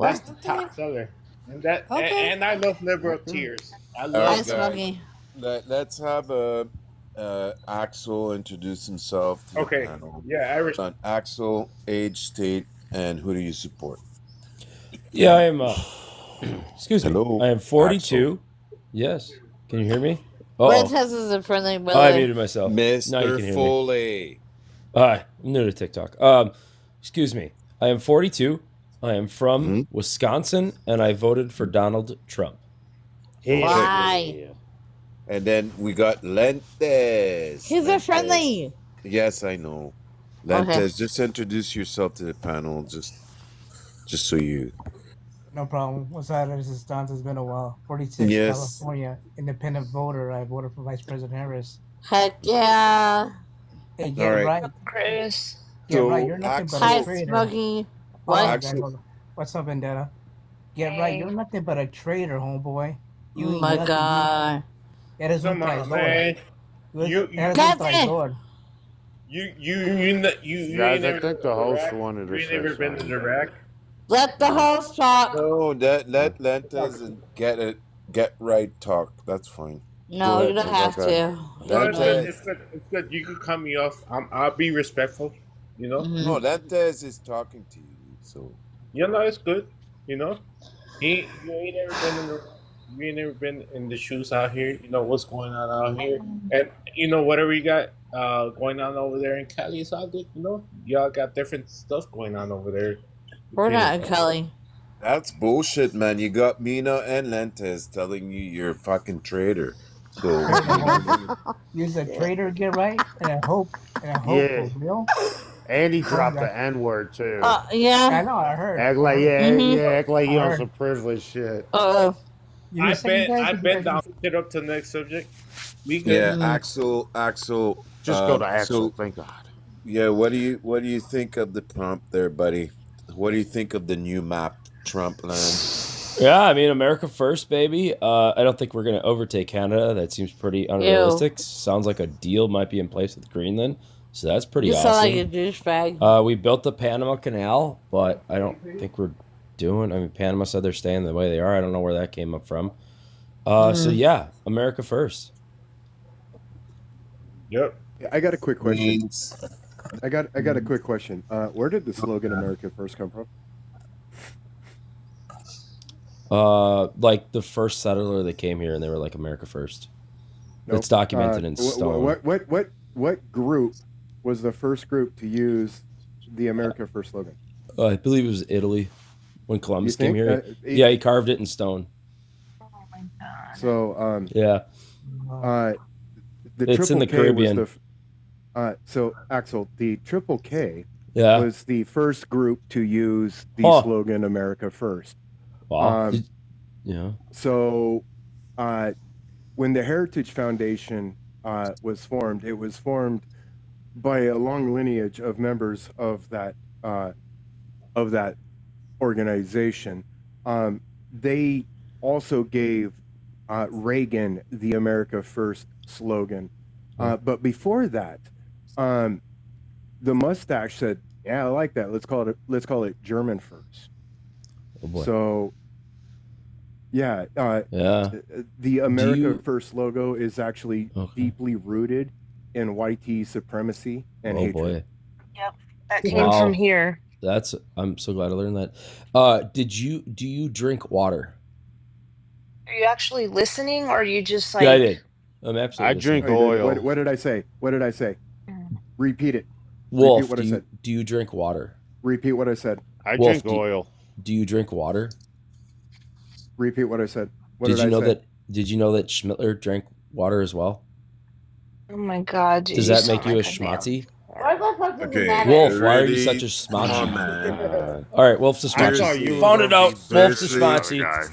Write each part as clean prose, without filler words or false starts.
That's the top seller. And I love liberal tears. I All love right, Hi, Smokey. let's have Axel introduce himself to the Okay. panel. Yeah, Axel, age, state, and who do you support? Yeah, I am. Excuse me. Hello, I am 42. Yes. Can you hear me? Red Oh, Test is a friendly I brother. muted myself. Now you Mr. can hear me. Foley. Hi, I'm new to TikTok. Excuse me. I am 42. I am from Mhm. Wisconsin, and I voted for Donald Trump. Why? And then we got Lentes. He's a friendly. Yes, I know. Lentes, just introduce yourself to the panel, just so you. No problem. What's that resistance? It's been a while. 46, Yes. California, independent voter. I voted for Vice President Harris. Heck yeah. Hey, get All right. right. Chris. Get So, right. You're nothing but Hi, a traitor. Smokey. Hold on, What? guys, hold on. What's up, Vendetta? Get Hey. right. You're nothing but a traitor, homeboy. You Oh ain't my nothing. god. Eres un Come on, traidor. man. Eres You- un Cállate. traidor. Guys, I think the host wanted to You say never been to something. Iraq? Let the host talk. No, let Lentes and get right talk. That's fine. No, Go you don't ahead. have Okay. to. No, You're it's good. good. It's good. It's good. You can cut me off. I'll be respectful. You know. Mhm. No, Lentes is talking to you. So You know, it's good. You know. You ain't never been in the shoes out here. You know what's going on out here, and you know whatever you got going on over there in Cali, it's all good. You know, y'all got different stuff going on over there. We're not in Kelly. that's bullshit, man. You got Mina and Lentes telling you you're a fucking traitor. So You're a traitor. Get right. And I hope. Yeah. For real. And he dropped the N-word too. I Yeah. know. I heard. Act like act like you I on heard. some privileged shit. Uh-oh. You I've saying, been guys? down to get up to the next subject. We good. yeah, Mhm. Axel. Just go to Axel. So, Thank God. yeah, what do you think of the prompt there, buddy? What do you think of the new map, Trump land? Yeah, I mean, America first, baby. I don't think we're going to overtake Canada. That seems pretty unrealistic. Sounds like a deal might be in place with Greenland. So that's pretty You awesome. sound like a douchebag. We built the Panama Canal, but I don't think we're doing. I mean, Panama said they're staying the way they are. I don't know where that came up from. So yeah, America first. Yep. I got a quick question. Means I got a quick question. Where did the slogan "America First" come from? Like the first settler that came here, and they were like America first. Nope. It's documented in stone. What group was the first group to use the "America First" slogan? I believe it was Italy when Columbus You came think? here. Yeah, he carved it in stone. Oh my god. So Yeah, the It's in the Triple K Caribbean. was the. So Axel, the Triple K yeah. was the first group to use the Huh. slogan "America First." Wow. Um, Yeah. So, when the Heritage Foundation was formed, it was formed by a long lineage of members of that organization. They also gave Reagan the "America First" slogan, but before that, the mustache said, "Yeah, I like that. Let's call it German First." Oh boy. So. Yeah, Yeah. the America you- First logo is actually Okay. deeply rooted in white supremacy and Oh hatred. boy. That came Wow. from here. I'm so glad I learned that. Do you drink water? Are you actually listening, or are you just like? Yeah, I did. I'm absolutely. I drink listening. oil. What did I say? What did I say? Repeat it. Wolf, Repeat what I said. do you drink water? Repeat what I said. I Wolf, drink oil. Do you drink water? Repeat what I said. What Did you know I say? that? Did you know that Schmittler drank water as well? Oh my god! Dude, Does that sound make you a like schmatzy? Why the fuck does Okay. it matter? Wolf, why are you Ready? such a Come on, schmatzy? man. All right, Wolf's a I schmatzy. thought you Found were it gonna out. be Wolf's a seriously schmatzy. guy.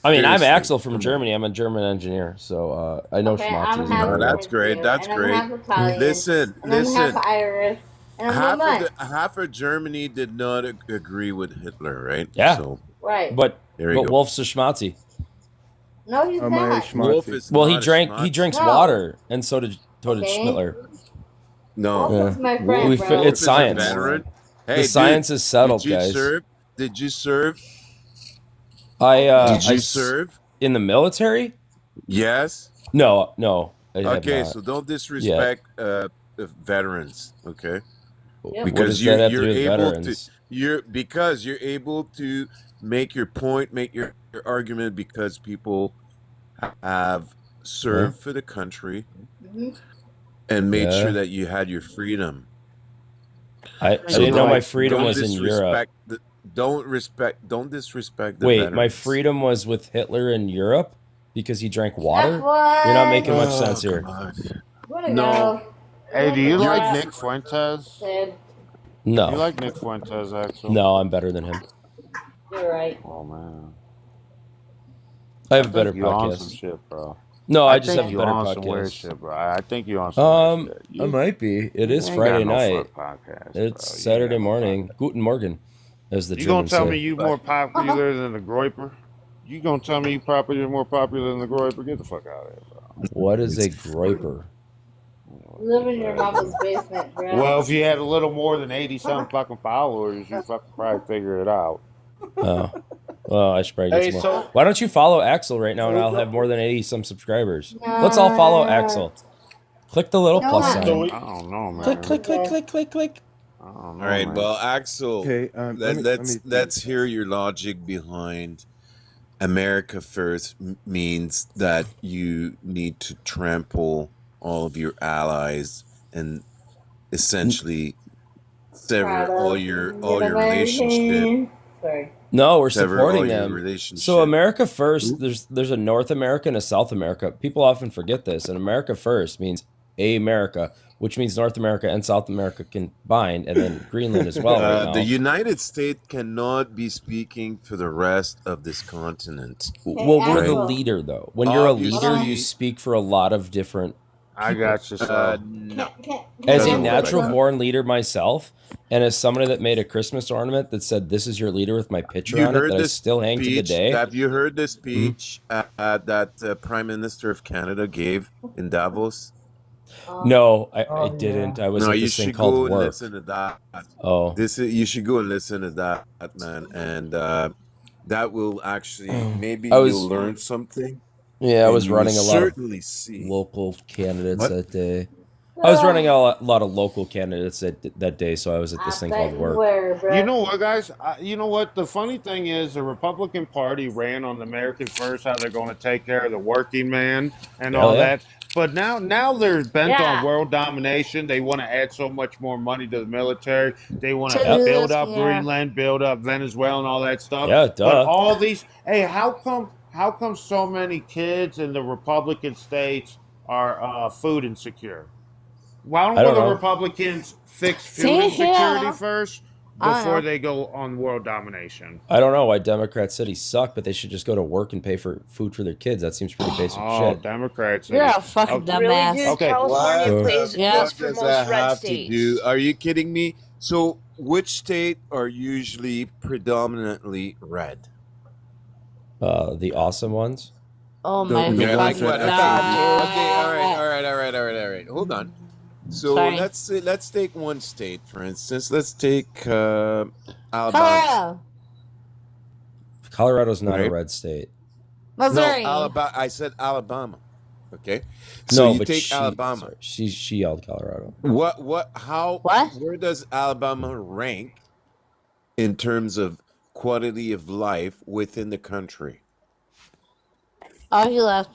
I mean, I'm Seriously, Axel from come on. Germany. I'm a German engineer, so I know Okay, I'm schmatzies. half Oh, that's Filipino, great. That's and great. I'm half Italian, Listen, and I'm half listen. Irish, and I'm Half of Germany did not agree with Hitler, right? Yeah. So right. But there you go. Wolf's a schmatzy. No, he's Am I a not. schmatzy? Wolf is Well, not a schmatz. he drinks No. water, and so did Okay. Schmittler. No. Wolf is my Wolf, friend, bro. It's is a science. veteran. The Hey, science dude, is settled, did you guys. serve? Did you serve? Did you serve in the military? Yes. No. I have Okay, not. so don't disrespect veterans. Okay, Yep. What because does that have to you're do with able veterans? to you're able to make your point, make your argument because people have served for the country Mhm. and made Yeah. sure that you had your freedom. I So didn't know my don't freedom was in Europe. don't disrespect the Wait, veterans. my freedom was with Hitler in Europe because he drank water? F1. You're not making much Oh, sense here. God. Wanna No. go? Hey, do you Look at like that. Nick Fuentes? Sid, No. You like Nick Fuentes, Axel? No, I'm better than him. you're right. Oh man, I have a better think you on some podcast. shit, bro. No, I just think have a you better on some weird podcast. shit, bro. I think you on some weird shit. I might be. It is you ain't Friday got no night. fuck podcast, It's bro. You Saturday ain't got no morning. Guten Morgen, as the You gonna Germans tell say. me you more popular than the Groiper? You gonna tell me you're more popular than the Groiper? Get the fuck out of here, bro. What is a groiper? You live in your mama's basement, bro. Well, if you had a little more than 80-some fucking followers, you fucking probably figure it out. Oh. Well, I should probably get Hey, some more. so Why don't you follow Axel right now and I'll have more than 80 some subscribers? Let's all follow Axel. Click the little plus No. so sign. we, I don't know, man. Click. I don't know, All right, man. well, Axel, Okay, let me let's hear your logic behind America First means that you need to trample all of your allies and essentially sever all your relationship. Sorry. No, we're Sever all supporting your them. relationship. So America First, there's a North America and a South America. People often forget this. And America First means a America, which means North America and South America combined, and then Greenland as well right now. The United States cannot be speaking for the rest of this continent. Well, we're the Axel. leader, though. When you're a leader, Obviously. you speak for a lot of different. I got you, so. No. As a Doesn't work like natural-born leader myself, and as somebody that made a Christmas ornament that said, "This is your leader" with my picture You on it, heard that I this still hang to the speech? day. Have you heard the speech that Prime Minister of Canada gave in Davos? No, I Oh, didn't. yeah. I was No, at you this thing should go called and work. listen to that. Oh, You should go and listen to that, man, and that will actually maybe I was- you'll learn something. yeah, I and was you will running a lot of certainly see. local candidates What? that day. I was running a lot of local candidates that day, so I was at this thing called work. You know what, guys? You know what? The funny thing is, the Republican Party ran on American First, how they're going to take care of the working man and Hell all yeah. that. But now they're bent Yeah. on world domination. They want to add so much more money to the military. They want to To build this, up yeah. Greenland, build up Venezuela, and all that stuff. Yeah, But duh. all these, hey, how come so many kids in the Republican states are food insecure? Why I don't don't the know. Republicans fix food See, insecurity yeah. first I don't before know. they go on world domination? I don't know why Democrat cities suck, but they should just go to work and pay for food for their kids. That seems pretty basic Oh, shit. Democrats. You're a fucking Okay. Really, dumbass. dude? Okay. California What? plays Yeah. plays What for does most that red have states. to do? Are you kidding me? So, which state are usually predominantly red? The awesome ones. Oh my the Yeah, like ones what? that god. Okay, all right. Hold on. So Sorry. let's take one state for instance. Let's take Alabama. Colorado. Colorado's not a Right. red state. Missouri. No, Alabama. I said Alabama. Okay. No, So you but take Alabama. Sorry, she yelled Colorado. How? What? Where does Alabama rank in terms of quality of life within the country? Oh, he left.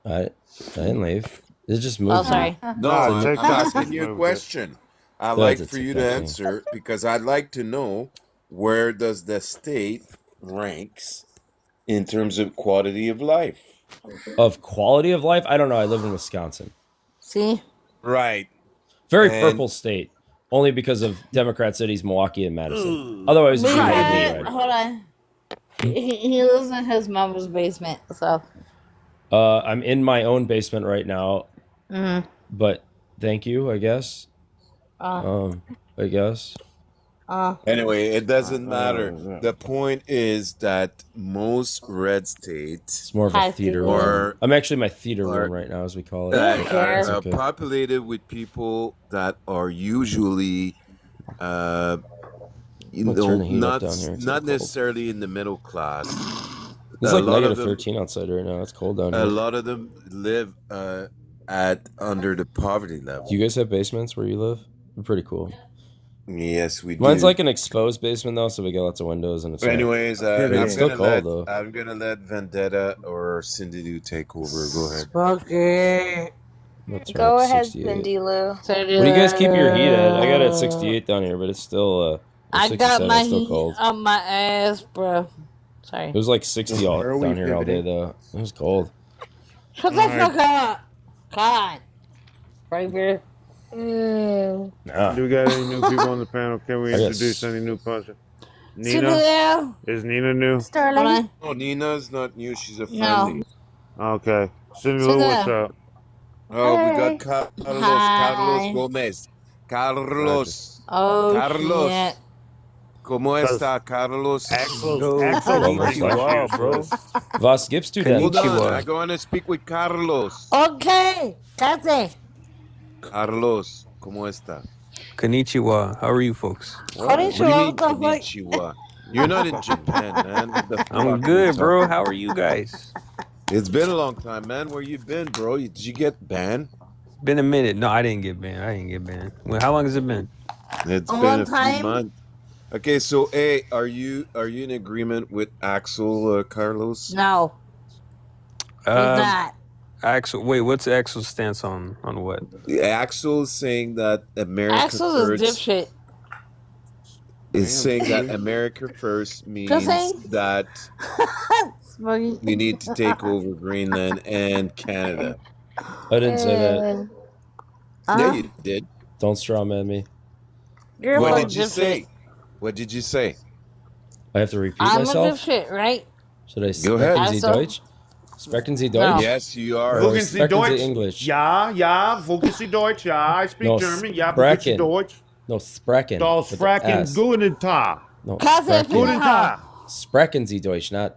I didn't leave. It just moved. Oh, sorry. No, No, I'm TikTok asking just you a moved it. question. I'd Yeah, like it's a for you to TikTok thing. answer because I'd like to know where does the state ranks in terms of quality of life. Of quality of life, I don't know. I live in Wisconsin. See? Right. Very And- purple state. Only because of Democrat cities, Milwaukee and Madison. Otherwise, But it'd be he heavily lives- red. hold on. He lives in his mama's basement, so. I'm in my own basement right now, Mm. but thank you, I guess. I guess. Anyway, it doesn't matter. yeah. The point is that most red It's states more of a Hi, theater Steve. room. are I'm actually in my theater or- room right now, as we call it. Yeah. that cares? are Okay. populated with people that are usually you I'll turn know, the heat up down here. It's not cold. necessarily in the middle class. It's A like lot of negative them, 13 outside right now. It's cold down a here. lot of them live at under the poverty level. Do you guys have basements where you live? They're pretty cool. Yes, we Mine's do. like an exposed basement though, so we got lots of windows and it's But anyways, Good it's I'm still gonna cold let though. I'm gonna let Vendetta or Cindy do take over. Go ahead. Smoky. Let's turn Go it to ahead, 68. Cindy Lou. What do you guys keep your heat at? I got it at 68 down here, but it's still or I 67. got my It's still heat cold. on my ass, bro. Sorry. It was like 60 all Where are we down here all day pivoting? though. It was cold. Shut the fuck up. God. Right here. Nah. Do we got any new people on the panel? Can we I guess. introduce any new person? Sit Nina? down. Is Nina new? Starlight. Oh, Nina's not new. She's a No. friendly. Okay. Cindy Sit Lou, what's down. up? Oh, we Hi. got Carlos. Hi. Carlos Gomez. Carlos. Oh, Carlos. shit. ¿Cómo está, Carlos? Axel's Yo, reading wow, issues. bro. Was gibst du denn? Hold on, Konnichiwa. I want to speak with Carlos. Okay. Cate. Carlos, ¿cómo está? Konnichiwa. How are you folks? What do you Konnichiwa, mean, what the fuck? konnichiwa? You're not in Japan, man. What the fuck are I'm you good, talking bro. How are you guys? It's been a long time, man. Where you been, bro? Did you get banned? Been a minute. No, I didn't get banned. Well, how long has it been? It's A been long a few time. months. Okay, so hey, are you in agreement with Axel, Carlos? No. He's not. Axel. Wait, what's Axel's stance on what? Axel is saying that America Axel's a first dipshit. is saying that America first means saying. that Smokey. we need to take over Greenland and Canada. I didn't say that. Yeah, you did. Don't straw man me. You're What a did you dipshit. say? What did you say? I have to repeat I'm myself? a dipshit, right? Should I Go ahead. sprechen Sie Also- Deutsch? Sprechen Sie No. Deutsch? Yes, you are. Wo- Wogen Sie sprechen Sie Deutsch? English? Ja, ja. Wogen Sie Deutsch? Ja, I speak No, German. Ja, wogen Sie sprechen. Deutsch? No, sprechen. Das with the Fracken S. Guten Tag. No, Cate sprechen. Guten Tag. Sprechen Sie Deutsch, not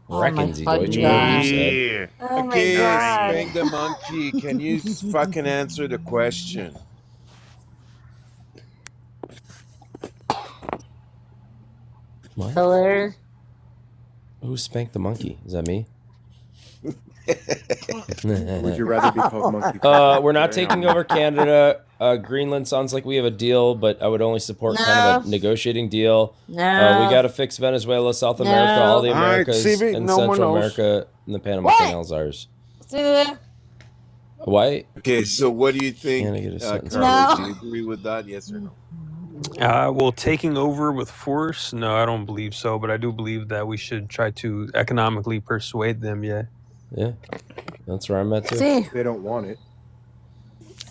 Oh my recken Sie fucking Deutsch. God. Whatever you said. Yeah. Oh my Okay, god. Spank the Monkey, can you fucking answer the question? What? Hilarious. Who spanked the monkey? Is that me? Would you rather be called monkey? We're not taking over Canada. Greenland sounds like we have a deal, but I would only support kind of a No. negotiating deal. No. We got to fix Venezuela, South America, all the All right, Americas, CB, and no one Central knows. America, and the Panama What? Canal's ours. See there? Why? Okay, so what do you think, Can I get a sentence? Carlos? No. Do you agree with that? Yes or no? Well, taking over with force? No, I don't believe so. But I do believe that we should try to economically persuade them. Yeah. Yeah, that's where I'm at too. See. They don't want it.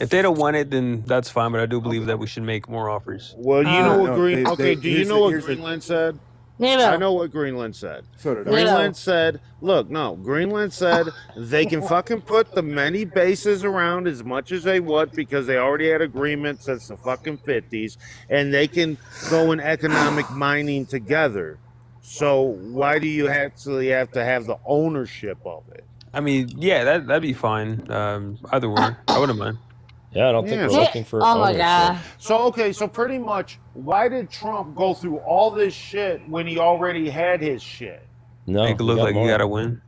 If they don't want it, then that's fine. But I do believe that we should make more offers. Well, you know what No, Green. they- Okay, they- do you here's know the- what here's the- Greenland said? Neither. I know what Greenland said. So did I. Yeah. Greenland said, look, no, Greenland said they can fucking put the many bases around as much as they want because they already had agreements since the fucking 50s and they can go in economic mining together. So why do you actually have to have the ownership of it? I mean, yeah, that'd be fine. Either way, I wouldn't mind. Yeah, I don't think Yeah. we're looking for Oh my ownership. god. So, okay, so pretty much, why did Trump go through all this shit when he already had his shit? No, Make it we look got like more. you gotta win.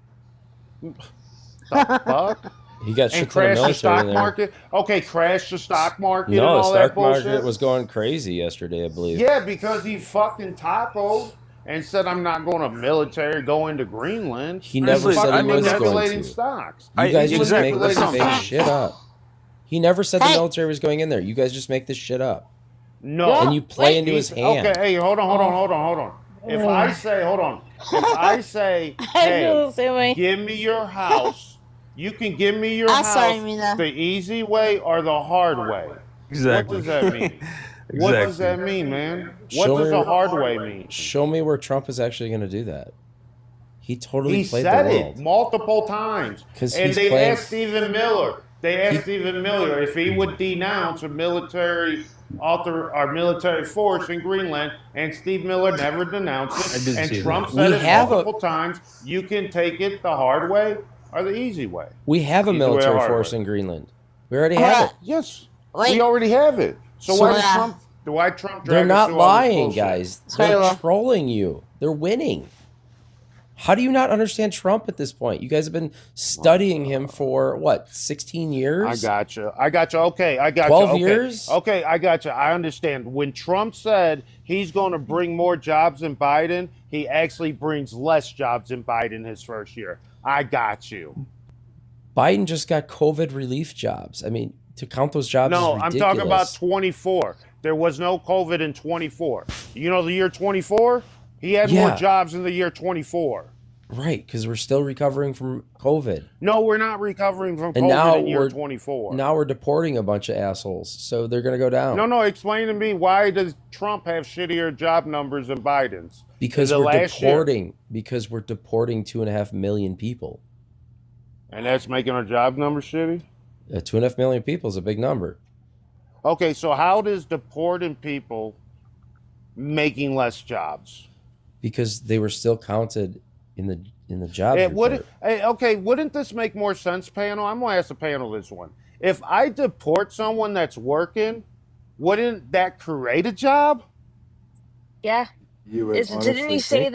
The fuck? He got And shit ton of crash the military stock in there. market? Okay, crash the stock market and No, the all that stock bullshit? market was going crazy yesterday, I believe. Yeah, because he fucking tacoed and said, I'm not going to military, go into Greenland. He never Honestly, said I he mean, was going manipulating to. stocks. You guys just exactly, make that's this not fake fact. shit up. He never said the Hey. military was going in there. You guys just make this shit up. No. Yeah. And you play Wait, into his He's- hand. Okay, hey, hold on. If I say, I feel hey, the same way. give me your house, you can give me your I'm sorry, house Mina. the easy way or the hard way. Exactly. What does that mean? What does that mean, man? What Show does me- the hard way mean? Show me where Trump is actually going to do that. He totally He played said the it world. multiple times. 'Cause And he's they playing- asked Stephen Miller. If he would denounce a military military force in Greenland, and Steve Miller never denounced I it. did And see Trump that. said We it have multiple times. You can take it the hard way or the easy way. We have a Easy way or military hard force way. in Greenland. We already have it. Yes, Wait. we already have it. So So why did yeah. Trump? Why Trump They're drag us not through all this lying, bullshit? guys. Sorry, They're Will. trolling you. They're winning. How do you not understand Trump at this point? You guys have been studying him for what, 16 years? I got you. Okay, I got you. 12 Okay. years? Okay, I got you. I understand. When Trump said he's going to bring more jobs than Biden, he actually brings less jobs than Biden his first year. I got you. Biden just got COVID relief jobs. I mean, to count those jobs is No, ridiculous. I'm talking about 24. There was no COVID in 24. You know the year 24? He had more jobs in the year 24. Right, because we're still recovering from COVID. No, we're not recovering from And COVID now in year we're 24. Now we're deporting a bunch of assholes, so they're going to go down. No, explain to me, why does Trump have shittier job numbers than Biden's? Because we're deporting. Because we're deporting 2.5 million people. And that's making our job numbers shitty? 2.5 million people is a big number. Okay, so how does deporting people making less jobs? Because they were still counted in the job report. Wouldn't this make more sense, panel? I'm gonna ask the panel this one. If I deport someone that's working, wouldn't that create a job? Yeah. You would Didn't he honestly say think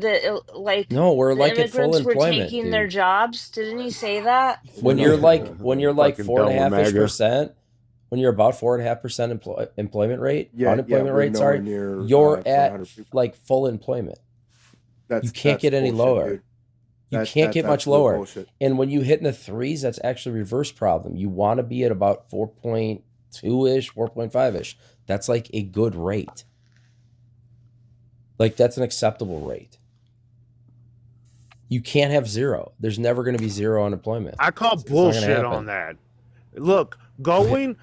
that so. No, we're the like at full immigrants were employment, taking dude. their jobs? Didn't he say that? When you're like 4.5%, when you're about 4.5% unemployment rate, you're at like full employment. You can't get any lower. You can't get much lower. Bullshit. And when you hit in the threes, that's actually a reverse problem. You want to be at about 4.2-ish, 4.5-ish. That's like a good rate. Like that's an acceptable rate. You can't have zero. There's never going to be zero unemployment. I call bullshit on that. Look, going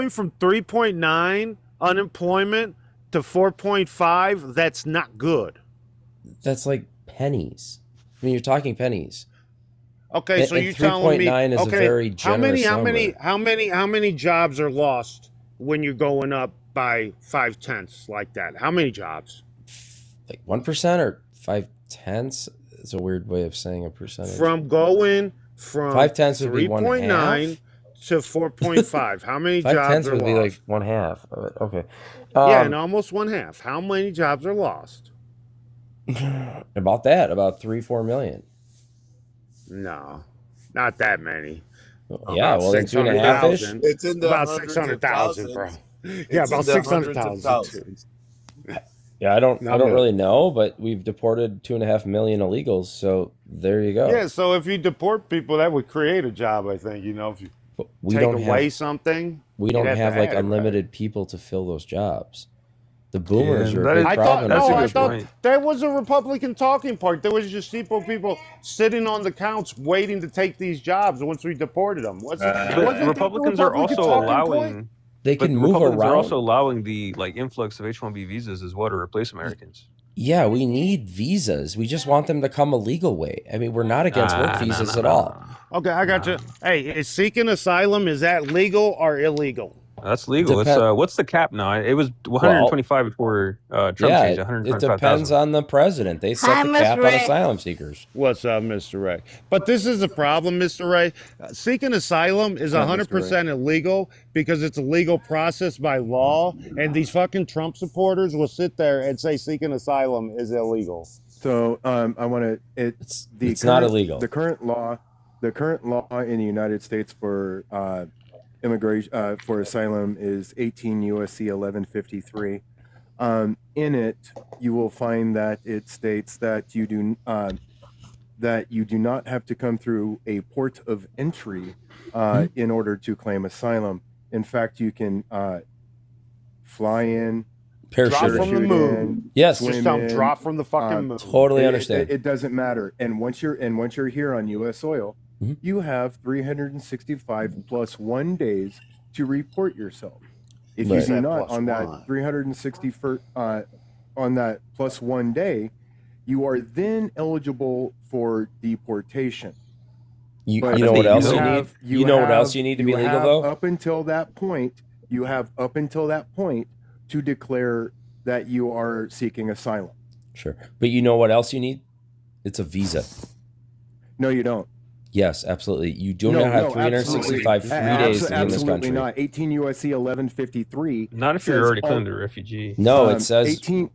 from 3.9 unemployment to 4.5, that's not good. That's like pennies. I mean, you're talking pennies. Okay, so you're telling me 3.9 is a very generous number. How many jobs are lost when you're going up by 0.5 like that? How many jobs? Like 1% or 0.5? It's a weird way of saying a percentage. From going from 0.5 would be 3.9 to 4.5. How many 0.5 jobs are would lost? be like 1/2 of it. Okay. And almost 1/2. How many jobs are lost? About 3-4 million. No, not that many. Yeah, well, then 2.5-ish. It's in the About hundreds of 600,000, bro. thousands. Yeah, It's about in the 600,000. hundreds of thousands. Yeah, I don't Not good. really know, but we've deported 2.5 million illegals, so there you go. Yeah, so if you deport people, that would create a job, I think. You know, if you But we take don't away have something, we don't you'd have to have like add it, unlimited people to fill those jobs. The boomers Yeah, are that a is- big I problem. that's a I good thought point. that was a Republican talking point. There was just people sitting on the counts waiting to take these jobs once we deported them. But Wasn't that the Republicans are Republican also talking allowing. point? They But can move Republicans around. are also allowing the influx of H-1B visas as well to replace Americans. Yeah, we need visas. We just want them to come a legal way. I mean, we're not against work visas at all. Okay, I got you. Hey, is seeking asylum, is that legal or illegal? That's legal. It's what's the cap now? It was 125 before Trump changed. It 125,000. depends on the president. They set Hi, the Miss cap on Ray. asylum seekers. What's up, Mr. Ray? But this is a problem, Mr. Ray. Seeking asylum is 100% illegal because it's a legal process by law, and these fucking Trump supporters will sit there and say seeking asylum is illegal. So I want to. It's not illegal. The current law in the United States for immigration for asylum is 18 USC 1153. In it, you will find that it states that you do not have to come through a port of entry in order to claim asylum. In fact, you can fly in, Drop Parachute. from the shoot moon. in, Yes, Just swim tell 'em in, drop from the fucking moon. totally understand. It doesn't matter. And once you're here on U.S. soil, Mhm. you have 365 plus 1 days to report yourself. If Right. you do not Plus on that one. 360 on that plus 1 day, you are then eligible for deportation. You But know what else you need? have- You know what else you need to be you legal have though? Up until that point, you have up until that point to declare that you are seeking asylum. Sure. But you know what else you need? It's a visa. No, you don't. Yes, absolutely. You do No, not have no, 365 free days to be in this absolutely country. not. 18 USC 1153. Not if you're says already all- claimed a refugee. No, it says 18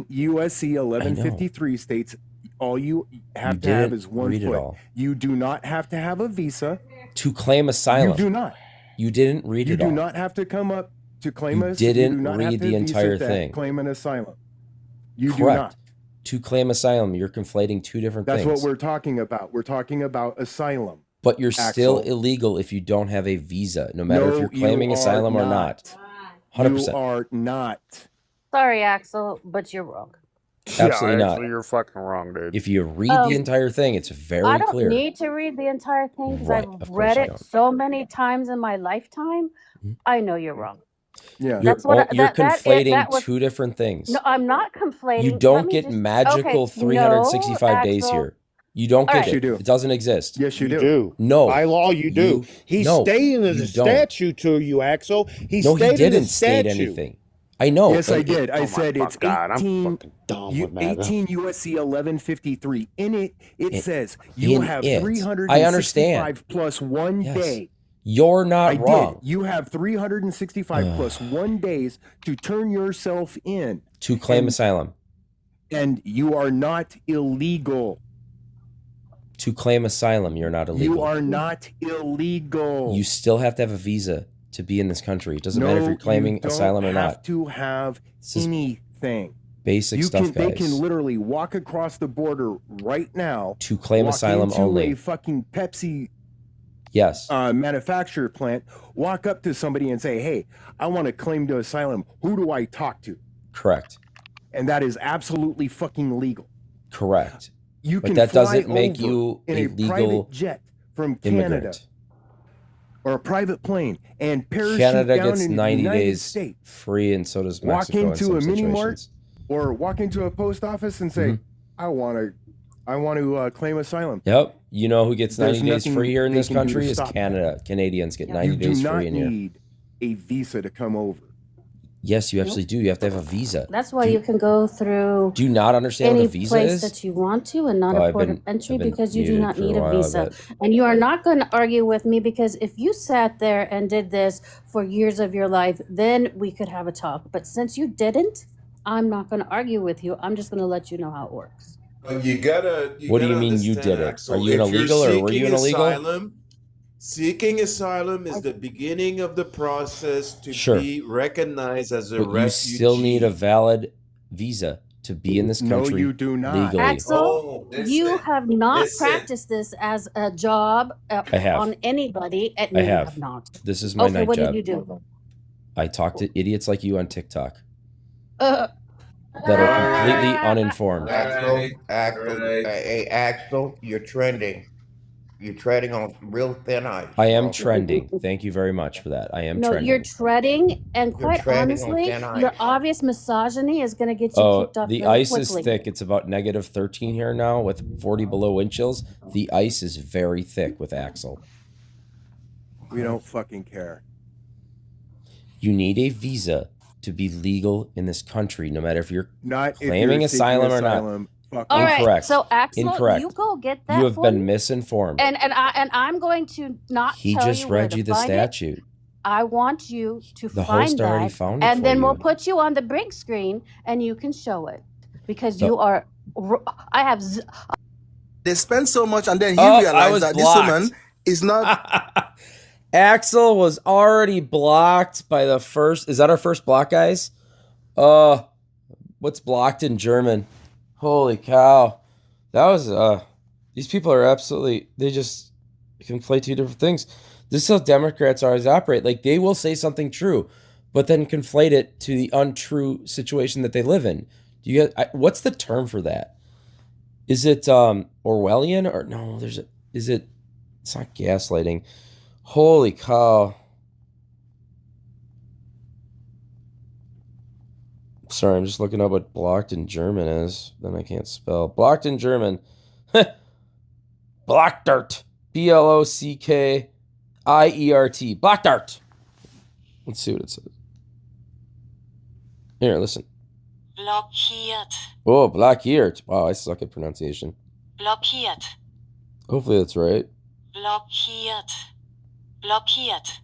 USC 1153 states all you have You to have didn't is 1 read it foot. all. You do not have to have a visa. To claim asylum. You do not. You didn't read You it do all. not have to come up to claim You us. didn't you do not read have to the visa entire to thing. claim an asylum. You Correct. do not. To claim asylum, you're conflating two different That's things. what we're talking about. We're talking about asylum. But you're still Axel. illegal if you don't have a visa, no matter if No, you're claiming you are asylum or not. 100%. You are not. Sorry, Axel, but you're wrong. Absolutely yeah, not. actually, you're fucking wrong, dude. If you read the entire thing, it's very I don't clear. need to read the entire thing because Right, I've of course read you it don't. so many times in my lifetime. Mhm. I know you're wrong. Yeah. That's what You're that conflating was. two different things. No, I'm not conflating. You Let don't me get just- magical okay, 365 no, days Axel. here. You don't All get right. it. You do. It doesn't exist. Yes, you You do. do. No. By law, you do. He no, stated in you the don't. statute to you, Axel. He No, he stated in the didn't state statute. anything. I know. Yes, I and did. I Oh my said it's God, I'm 18. fucking dumb with math. 18 USC 1153. In it, it In- says you in have it. 365 I understand. plus 1 Yes. day. You're not I wrong. did. You have 365 plus 1 days to turn yourself in, To claim and- asylum. and you are not illegal. To claim asylum, you're not illegal. You are not illegal. You still have to have a visa to be in this country. It doesn't no, matter if you're claiming you don't asylum or have not. to have This is anything. basic You stuff, can. They guys. can literally walk across the border right now. To claim walk asylum into only. a fucking Pepsi Yes. manufacturer plant, walk up to somebody and say, "Hey, I want to claim to asylum. Who do I talk to?" Correct. And that is absolutely fucking legal. Correct. You But can that fly doesn't make over you in a a legal private jet from Canada immigrant. or a private plane and parachute Canada down gets in the 90 United days States, free, and so does walk Mexico in into some a mini mart situations. or walk into a post office and say, Mhm. "I want to claim asylum." Yep. You know who gets There's 90 days nothing free here in they this can do to country is stop that. Canada. Canadians get Yeah. 90 You do days not free in here. need a visa to come over. Yes, you absolutely do. You have to have a visa. That's why you can go through Do you not understand any what a visa place is? that you want to and not Oh, a I've port been- of entry I've been because you do muted not for a need a while, I visa. bet. And you are not going to argue with me because if you sat there and did this for years of your life, then we could have a talk. But since you didn't, I'm not going to argue with you. I'm just going to let you know how it works. But you gotta. What do you gotta mean you understand, did it? Axel, Are you an if you're illegal or were you seeking an illegal? Seeking asylum is the beginning of the process to Sure. be recognized as a But refugee. you still need a valid visa to be in this No, country you do not. legally. Axel, you listen, have not listen. practiced this as a job I have. on anybody. And I you have. not. This is my Okay, night what job. did you do? I talk to idiots like you on TikTok Uh, that are completely uninformed. Axel, hey, Axel, you're trending. You're treading on real thin ice. I am bro. trending. Thank you very much for that. I am no, trending. you're treading, and quite treading on honestly, thin your ice. obvious misogyny is going to get you Oh, kicked off the very ice quickly. is thick. It's about negative 13 here now with 40 below wind chills. The ice is very thick with Axel. We don't fucking care. You need a visa to be legal in this country, no matter if you're Not if claiming you're seeking asylum or not. asylum. Fuck All off. right, Incorrect. so Axel, Incorrect. you go get that You have for been me, misinformed. and I'm going to not He tell just you where read to you the find it. statute. I want you to The find host already that, found it and for then we'll you. put you on the big screen, and you can show it because The- you are. I have. They spend so much and then he Oh, I realized was that blocked. this woman is not. Axel was already blocked by the first. Is that our first block, guys? What's blocked in German? Holy cow. That was these people are absolutely, they just conflate two different things. This is how Democrats always operate. Like, they will say something true, but then conflate it to the untrue situation that they live in. Do you guys, what's the term for that? Is it Orwellian or no? It's not gaslighting. Holy cow. Sorry, I'm just looking up what blocked in German is. Then I can't spell. Blocked in German. Blockdart. Blockkiert. Blockdart. Let's see what it says. Here, listen. Blockiert. Oh, blockiert. Wow, I suck at pronunciation. Blockiert. Hopefully that's right. Blockiert. Blockiert.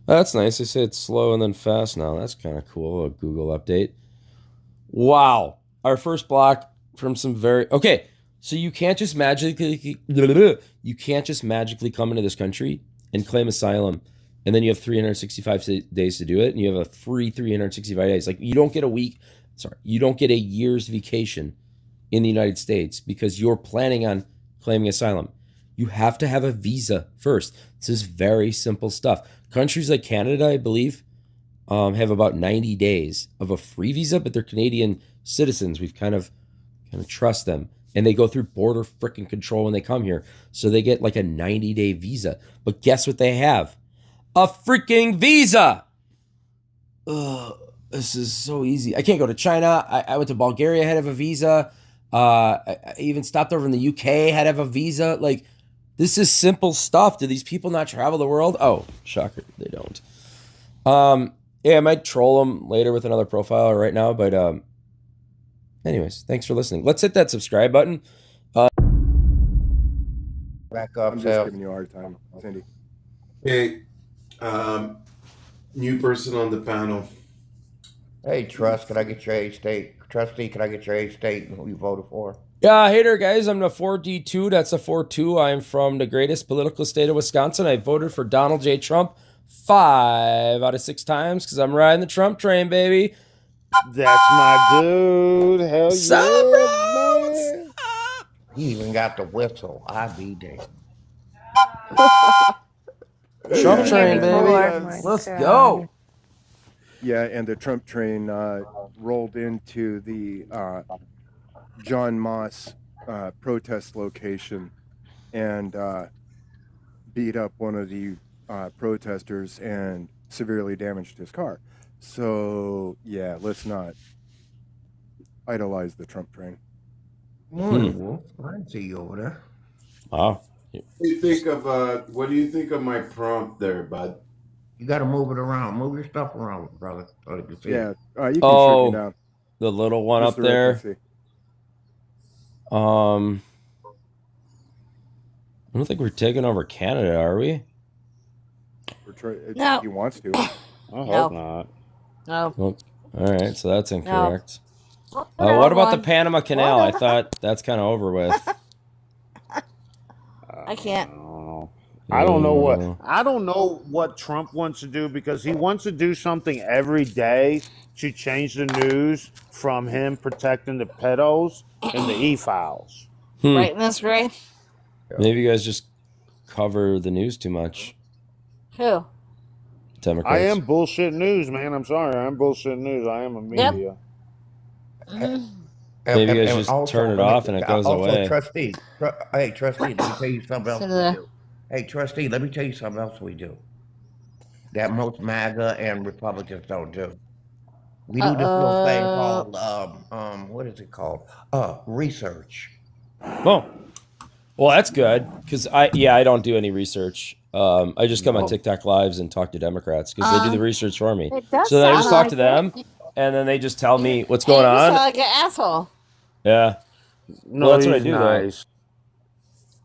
That's nice. They say it's slow and then fast now. That's kind of cool. A Google update. Wow. Our first block from some very... Okay, so you can't just magically come into this country and claim asylum, and then you have 365 days to do it, and you have a free 365 days. Like, you don't get a year's vacation in the United States because you're planning on claiming asylum. You have to have a visa first. This is very simple stuff. Countries like Canada, I believe, have about 90 days of a free visa, but they're Canadian citizens. We've kind of trust them. And they go through border freaking control when they come here. So they get like a 90-day visa. But guess what they have? A freaking visa! Ugh, this is so easy. I can't go to China. I went to Bulgaria, had to have a visa. I even stopped over in the UK, had to have a visa. Like, this is simple stuff. Do these people not travel the world? Oh, shocker, they don't. Yeah, I might troll them later with another profile right now, but anyways, thanks for listening. Let's hit that subscribe button. Back up, I'm just Sal. giving you a hard time, Cindy. Hey, new person on the panel. Hey, Trust, can I get your age state? Trustee, can I get your age state and who you voted for? Yeah, hey there, guys. I'm the 4D2. That's a 4-2. I'm from the greatest political state of Wisconsin. I voted for Donald J. Trump 5 out of 6 times because I'm riding the Trump train, baby. That's my dude. Hell yeah, man. He even got the whistle. I be there. Trump train, baby. Let's go. Yeah, and the Trump train rolled into the John Moss protest location and beat up one of the protesters and severely damaged his car. So, yeah, let's not idolize the Trump train. Morning, Wolf. I see you over there. Wow. What do you think of my prompt there, bud? You got to move it around. Move your stuff around, brother. So you can see Yeah, it. you can shoot me down. The little one Just up so I can there. see. I don't think we're taking over Canada, are we? No. He wants to. I hope not. No. Well, all right, so that's incorrect. Well, What about the one. Panama Canal? I thought that's kind of over with. I can't. I don't know what Trump wants to do because he wants to do something every day to change the news from him protecting the pedos and the e-files. Right, Miss Gray? Maybe you guys just cover the news too much. Who? Democrats. I am bullshit news, man. I'm sorry. I'm bullshit news. I am a media. Maybe you guys just also, turn it off and it goes away. Trustee, hey, Trustee, let me tell you something else we do. Hey, Trustee, let me tell you something else we do that most MAGA and Republicans don't do. We do this little thing called, what is it called? Research. Oh, well, that's good because I don't do any research. I just come on TikTok lives and talk to Democrats because they do the research for me. So then I just talk to them, and then they just tell me what's going on. You sound like an asshole. Yeah. No, well, that's what I he's do. nice.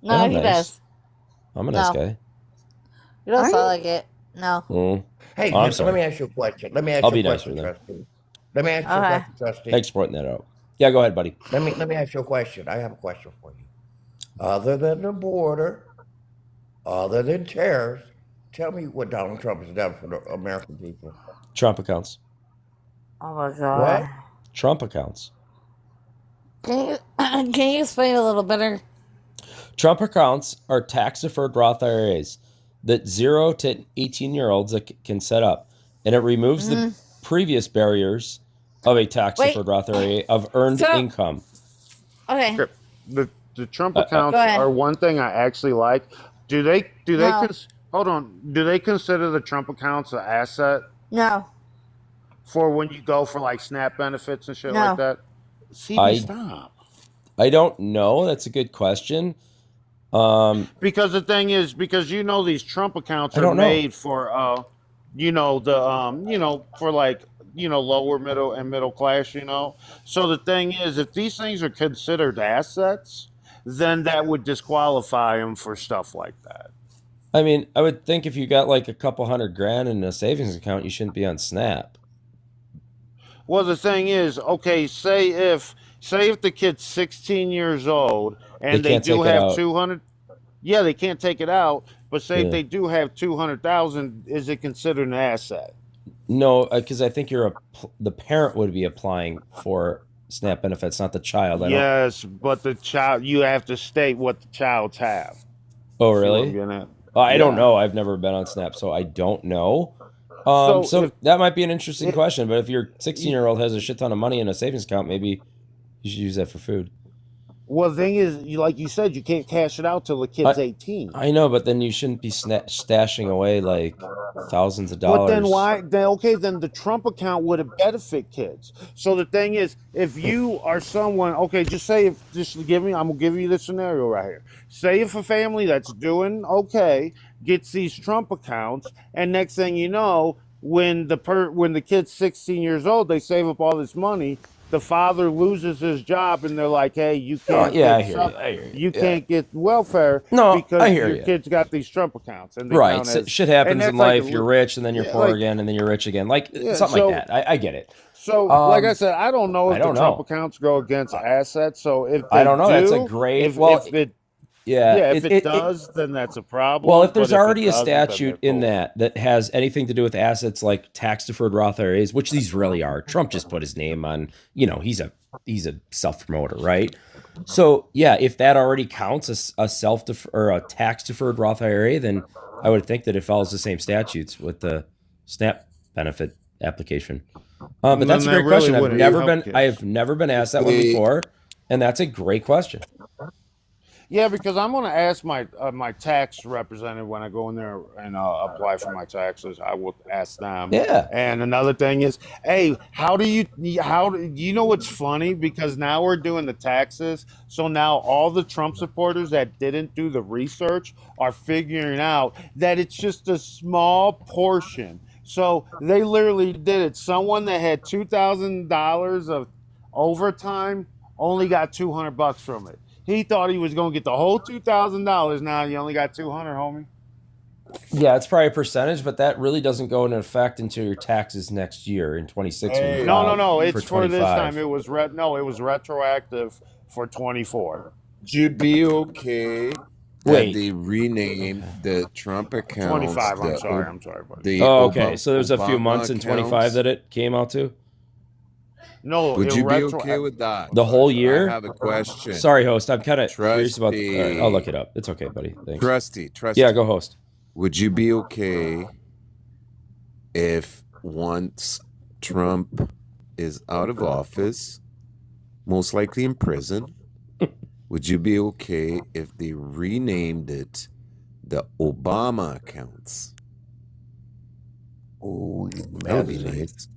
No, I'm he nice. does. I'm a nice guy. You don't sound like it. No. Mm. Hey, I'm let sorry. me ask you a question. Let me ask I'll you be a nicer question, then. Trustee. Let me ask you a question, Trustee. Thanks for pointing that out. Yeah, go ahead, buddy. Let me ask you a question. I have a question for you. Other than the border, other than tariffs, tell me what Donald Trump has done for the American people. Trump accounts. Oh my god. What? Trump accounts. Can you explain a little better? Trump accounts are tax-deferred Roth IRAs that 0 to 18-year-olds can set up, and it removes the previous barriers of a tax-deferred Roth IRA of earned income. Okay. The Trump accounts are one thing I actually like. Do they hold on? Do they consider the Trump accounts an asset? No. For when you go for like SNAP benefits and shit like that? Stop. I don't know. That's a good question. Because the thing is, these Trump accounts are made for for like lower middle class, So the thing is, if these things are considered assets, then that would disqualify them for stuff like that. I mean, I would think if you got like a couple $100,000 in a savings account, you shouldn't be on SNAP. Well, the thing is, okay, say if the kid's 16 years old and they can't do take it have out. 200, yeah, they can't take it out. But say Yeah. if they do have 200,000, is it considered an asset? No, because I think the parent would be applying for SNAP benefits, not the child. Yes, but the child, you have to state what the child's have. Oh, See what I'm really? getting at? I don't Yeah. know. I've never been on SNAP, so I don't know. So So that might be an interesting question. But if your 16-year-old has a shit ton of money in a savings account, maybe you should use that for food. Well, the thing is, like you said, you can't cash it out till the kid's 18. I know, but then you shouldn't be stashing away like thousands of But dollars. then why? Then the Trump account would have benefit kids. So the thing is, if you are someone, okay, just say I'm gonna give you this scenario right here. Say if a family that's doing okay gets these Trump accounts, and next thing you know, when the kid's 16 years old, they save up all this money. The father loses his job, and they're like, "Hey, you can't I hear you. you can't get welfare I hear your you. kid's got these Trump accounts." And they Right. count So as- shit and happens that's in like life. You're rich, and then you're poor again, and then you're rich again. Like something like that. I get it. So, like I said, I don't know if I don't the Trump know. accounts go against assets. So if I they don't know. do, That's a great. If it if it does, then that's a problem. Well, if there's but it already a doesn't, then statute they're in that has anything to do with assets like tax deferred Roth IRAs, which these really are. Trump just put his name on. He's a self promoter, right? So yeah, if that already counts as a tax deferred Roth IRA, then I would think that it follows the same statutes with the SNAP benefit application. But that's a Then great that really question. wouldn't help kids. I have never been asked that one before, and that's a great question. Yeah, because I'm going to ask my my tax representative when I go in there and apply for my taxes. I will ask them. Yeah. And another thing is, hey, do you know what's funny? Because now we're doing the taxes, so now all the Trump supporters that didn't do the research are figuring out that it's just a small portion. So they literally did it. Someone that had $2,000 of overtime only got $200 from it. He thought he was going to get the whole $2,000. Now you only got 200, homie. Yeah, it's probably a percentage, but that really doesn't go into effect until your taxes next year in 26. No. It's for this 25. time. It was retroactive for 24. Would you be okay that they rename the Trump accounts? 25. I'm sorry, buddy. Okay. So there's a few months in 25 accounts? that it came out to. No, Would you be okay with that? The whole year? I have a question. Sorry, host. I'm kind of curious about. Trusty. I'll look it up. It's okay, buddy. Thanks. Trusty. Yeah, go host. Would you be okay if once Trump is out of office, most likely in prison, would you be okay if they renamed it the Obama accounts? Oh, that would be nice.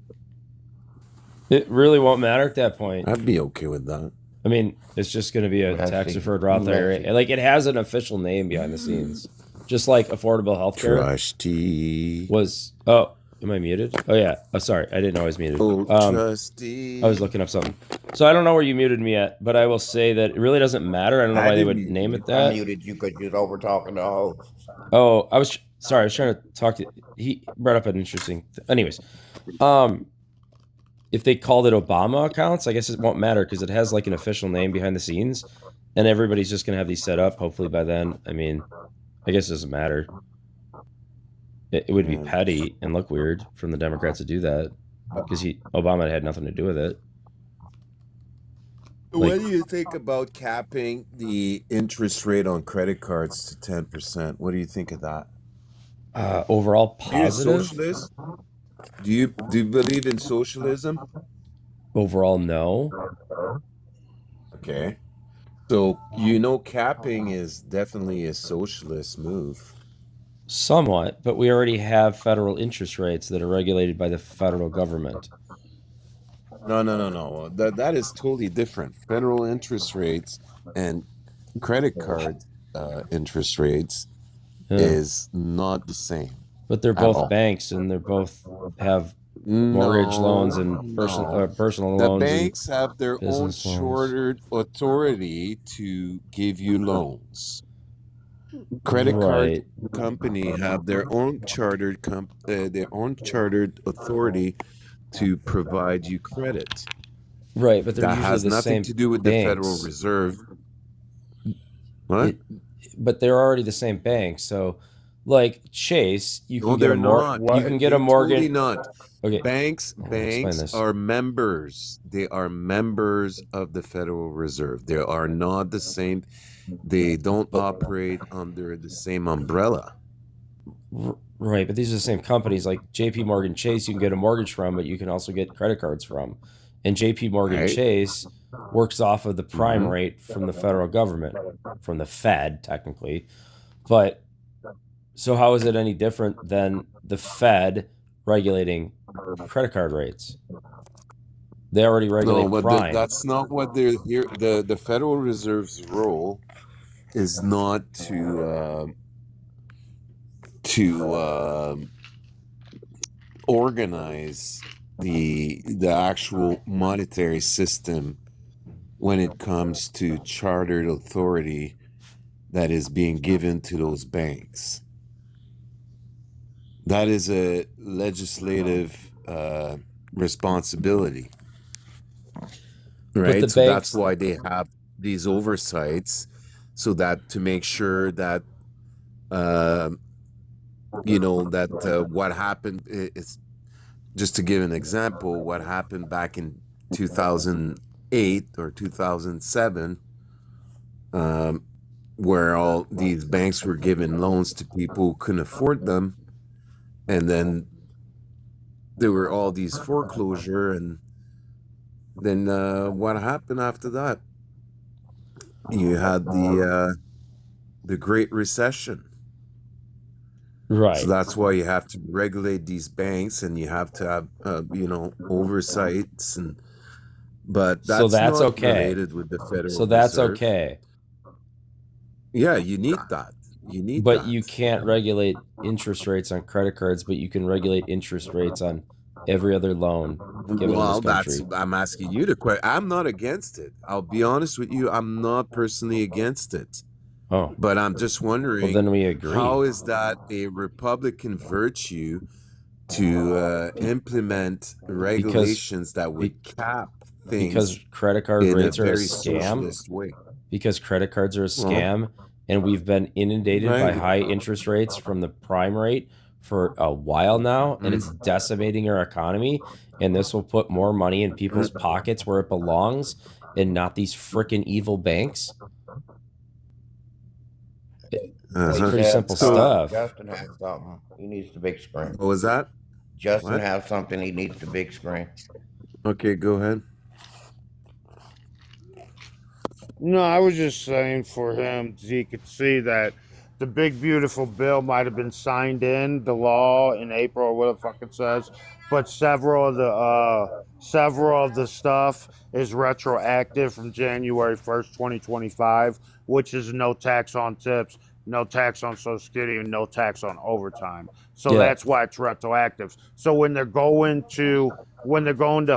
It really won't matter at that point. I'd be okay with that. I mean, it's just going to be a tax deferred Roth IRA. Like it has an official name behind the scenes, just like affordable health care. Trusty was. Oh, am I muted? Oh yeah. Oh, sorry, I didn't know I was muted. Trusty. I was looking up something. So I don't know where you muted me at, but I will say that it really doesn't matter. I don't know why they would name it that. I muted you because you're over talking to host. Oh, I was trying to talk to. He brought up an interesting. Anyways, if they called it Obama accounts, I guess it won't matter because it has like an official name behind the scenes, and everybody's just gonna have these set up. Hopefully by then, I mean, I guess it doesn't matter. It would be petty and look weird from the Democrats to do that because Obama had nothing to do with it. What do you think about capping the interest rate on credit cards to 10%? What do you think of that? Overall Are you a positive. socialist? Do you believe in socialism? Overall, no. Okay. So capping is definitely a socialist move. Somewhat, but we already have federal interest rates that are regulated by the federal government. No. That is totally different. Federal interest rates and credit card interest rates is not the same. But they're both banks, and they both have mortgage loans No, and no. personal The loans and banks have their own business loans. chartered authority to give you loans. Credit card Right. company have their own chartered authority to provide you credit. Right, but they're That usually has the nothing same to do with the Federal banks. Reserve. What? But they're already the same bank. So, like Chase, you No, can get they're a not. you can get They a totally mortgage. not. Okay, Banks explain this. are members. They are members of the Federal Reserve. They are not the same. They don't operate under the same umbrella. Right, but these are the same companies. Like JP Morgan Chase, you can get a mortgage from, but you can also get credit cards from. And JP Morgan Right. Chase works off of the prime rate from the federal government, from the Fed, technically. But so how is it any different than the Fed regulating credit card rates? They already regulate No, but prime. that's not what they're here. The Federal Reserve's role is not to organize the actual monetary system when it comes to chartered authority that is being given to those banks. That is a legislative responsibility, right? So that's why they have these oversights, so that to make sure that what happened is, just to give an example, what happened back in 2008 or 2007, where all these banks were giving loans to people who couldn't afford them, and then there were all these foreclosure, and then what happened after that? You had the Great Recession. Right. So that's why you have to regulate these banks, and you have to have oversights, but that's that's not okay. related with the Federal Reserve. So that's okay. Yeah, you need that. But you can't regulate interest rates on credit cards, but you can regulate interest rates on every other loan given in this country. I'm asking you the question. I'm not against it. I'll be honest with you. I'm not personally against it. Oh. But I'm just wondering, well, then we agree. How is that a Republican virtue to implement regulations that would cap things? Because credit card rates are a scam. Way. Because credit cards are a scam, and we've been inundated by high interest rates from the prime rate for a while now, and it's decimating our economy. And this will put more money in people's pockets where it belongs, and not these freaking evil banks. It's pretty simple stuff. Justin has something. He needs the big screen. What was that? Justin has something. He needs the big screen. Okay, go ahead. No, I was just saying for him, he could see that the big beautiful bill might have been signed in the law in April or what the fuck it says, but several of the stuff is retroactive from January 1st, 2025, which is no tax on tips, no tax on Social Security, and no tax on overtime. So that's why it's retroactive. So when they're going to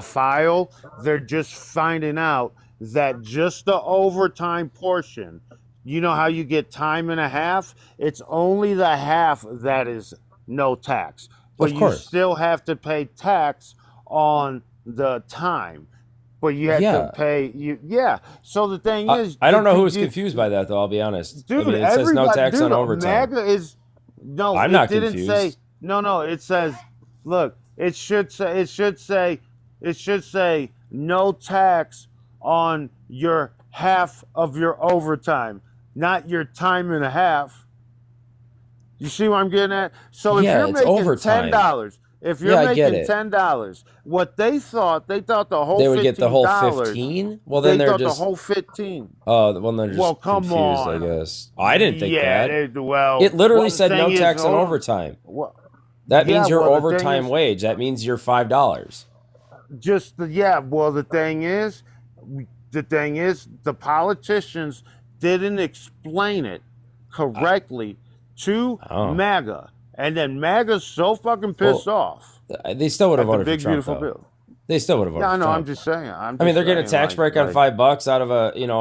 file, they're just finding out that just the overtime portion, you know how you get time and a half? It's only the half that is no tax. But you still have to pay tax on the time. But you have to pay So the thing is, I don't know who's confused by that though, I'll be honest. Dude, I mean, it says no tax on overtime. MAGA is I'm not confused. It says look, it should say no tax on your half of your overtime, not your time and a half. You see what I'm getting at? So if you're making $10, if you're making $10, what they thought the whole they would get the whole 15. 15. Well, then they they're thought just the whole 15. Oh, well, they're just come confused, on. I guess. I didn't think that. It literally said no tax on overtime. That means your overtime wage. That means your $5. The thing is, the politicians didn't explain it correctly to MAGA. And then MAGA's so fucking pissed off. They still would have At the voted for big Trump, beautiful though. bill. They still would have voted Yeah, I for know. Trump. I'm just saying. I mean, they're getting a tax break on $5 out of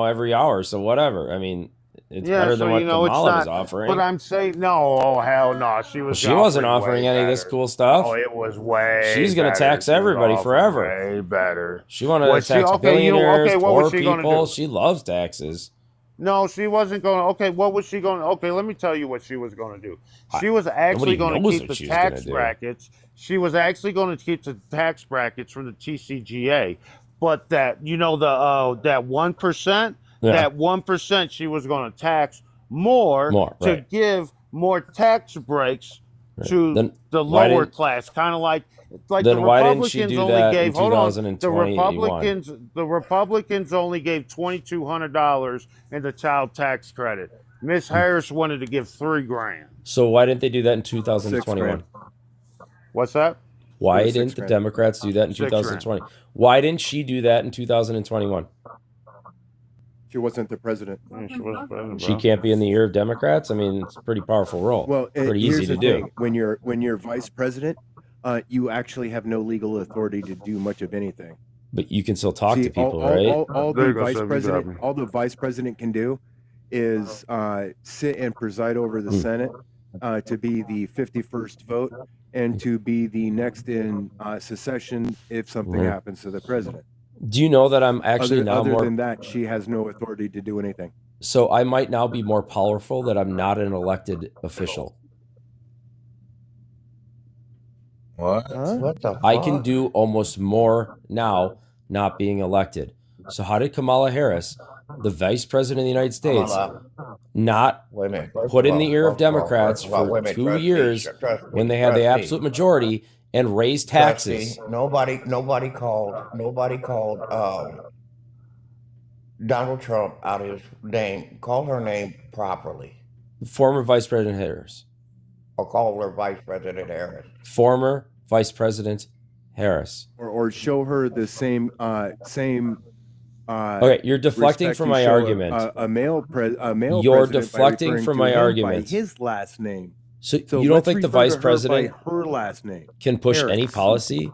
every hour, so whatever. I mean, it's Yeah, better so than what you know, it's Kamala was not. offering. But I'm saying no. Oh hell no, She wasn't offering any of this cool stuff. Oh, it was way. She's gonna better. tax She was everybody offering forever. Way better. She wanted Was to tax okay, billionaires, what poor was she gonna people. do? She loves taxes. No, she wasn't going. Okay, what was she going? Okay, let me tell you what she was going to do. She was actually going to keep the tax brackets. She was actually going to keep the tax brackets from the TCGA, but that that 1%, that 1%, she was going to tax more to right. give more tax breaks to the lower class, kind of like the Republicans only gave. Hold on, the Republicans only gave $2,200 in the child tax credit. Miss Harris wanted to give $3,000. So why didn't they do that in 2021? What's that? Why didn't the Democrats do that in 2020? Why didn't she do that in 2021? She wasn't the president. She wasn't president, She can't be in the ear of Democrats. I mean, it's a pretty powerful role. Well, pretty easy to do. Thing. When you're vice president, you actually have no legal authority to do much of anything. But you can still talk to people, right? All the vice president can do is sit and preside over the Senate, to be the 51st vote, and to be the next in succession if something happens to the president. Do you know that I'm actually other than that, she has no authority to do anything. So I might now be more powerful that I'm not an elected official. What? What the fuck? I can do almost more now not being elected. So how did Kamala Harris, the vice president of the United States, not put in the ear of Democrats for 2 years when they had the absolute majority and raise taxes? Nobody called Donald Trump out of his name. Call her name properly. Former Vice President Harris. Or call her Vice President Harris. Former Vice President Harris. Or show her the same okay, you're deflecting from my argument. A male you're deflecting from my argument. By his last name. So you don't think the vice president by her last name can push Harris. any policy?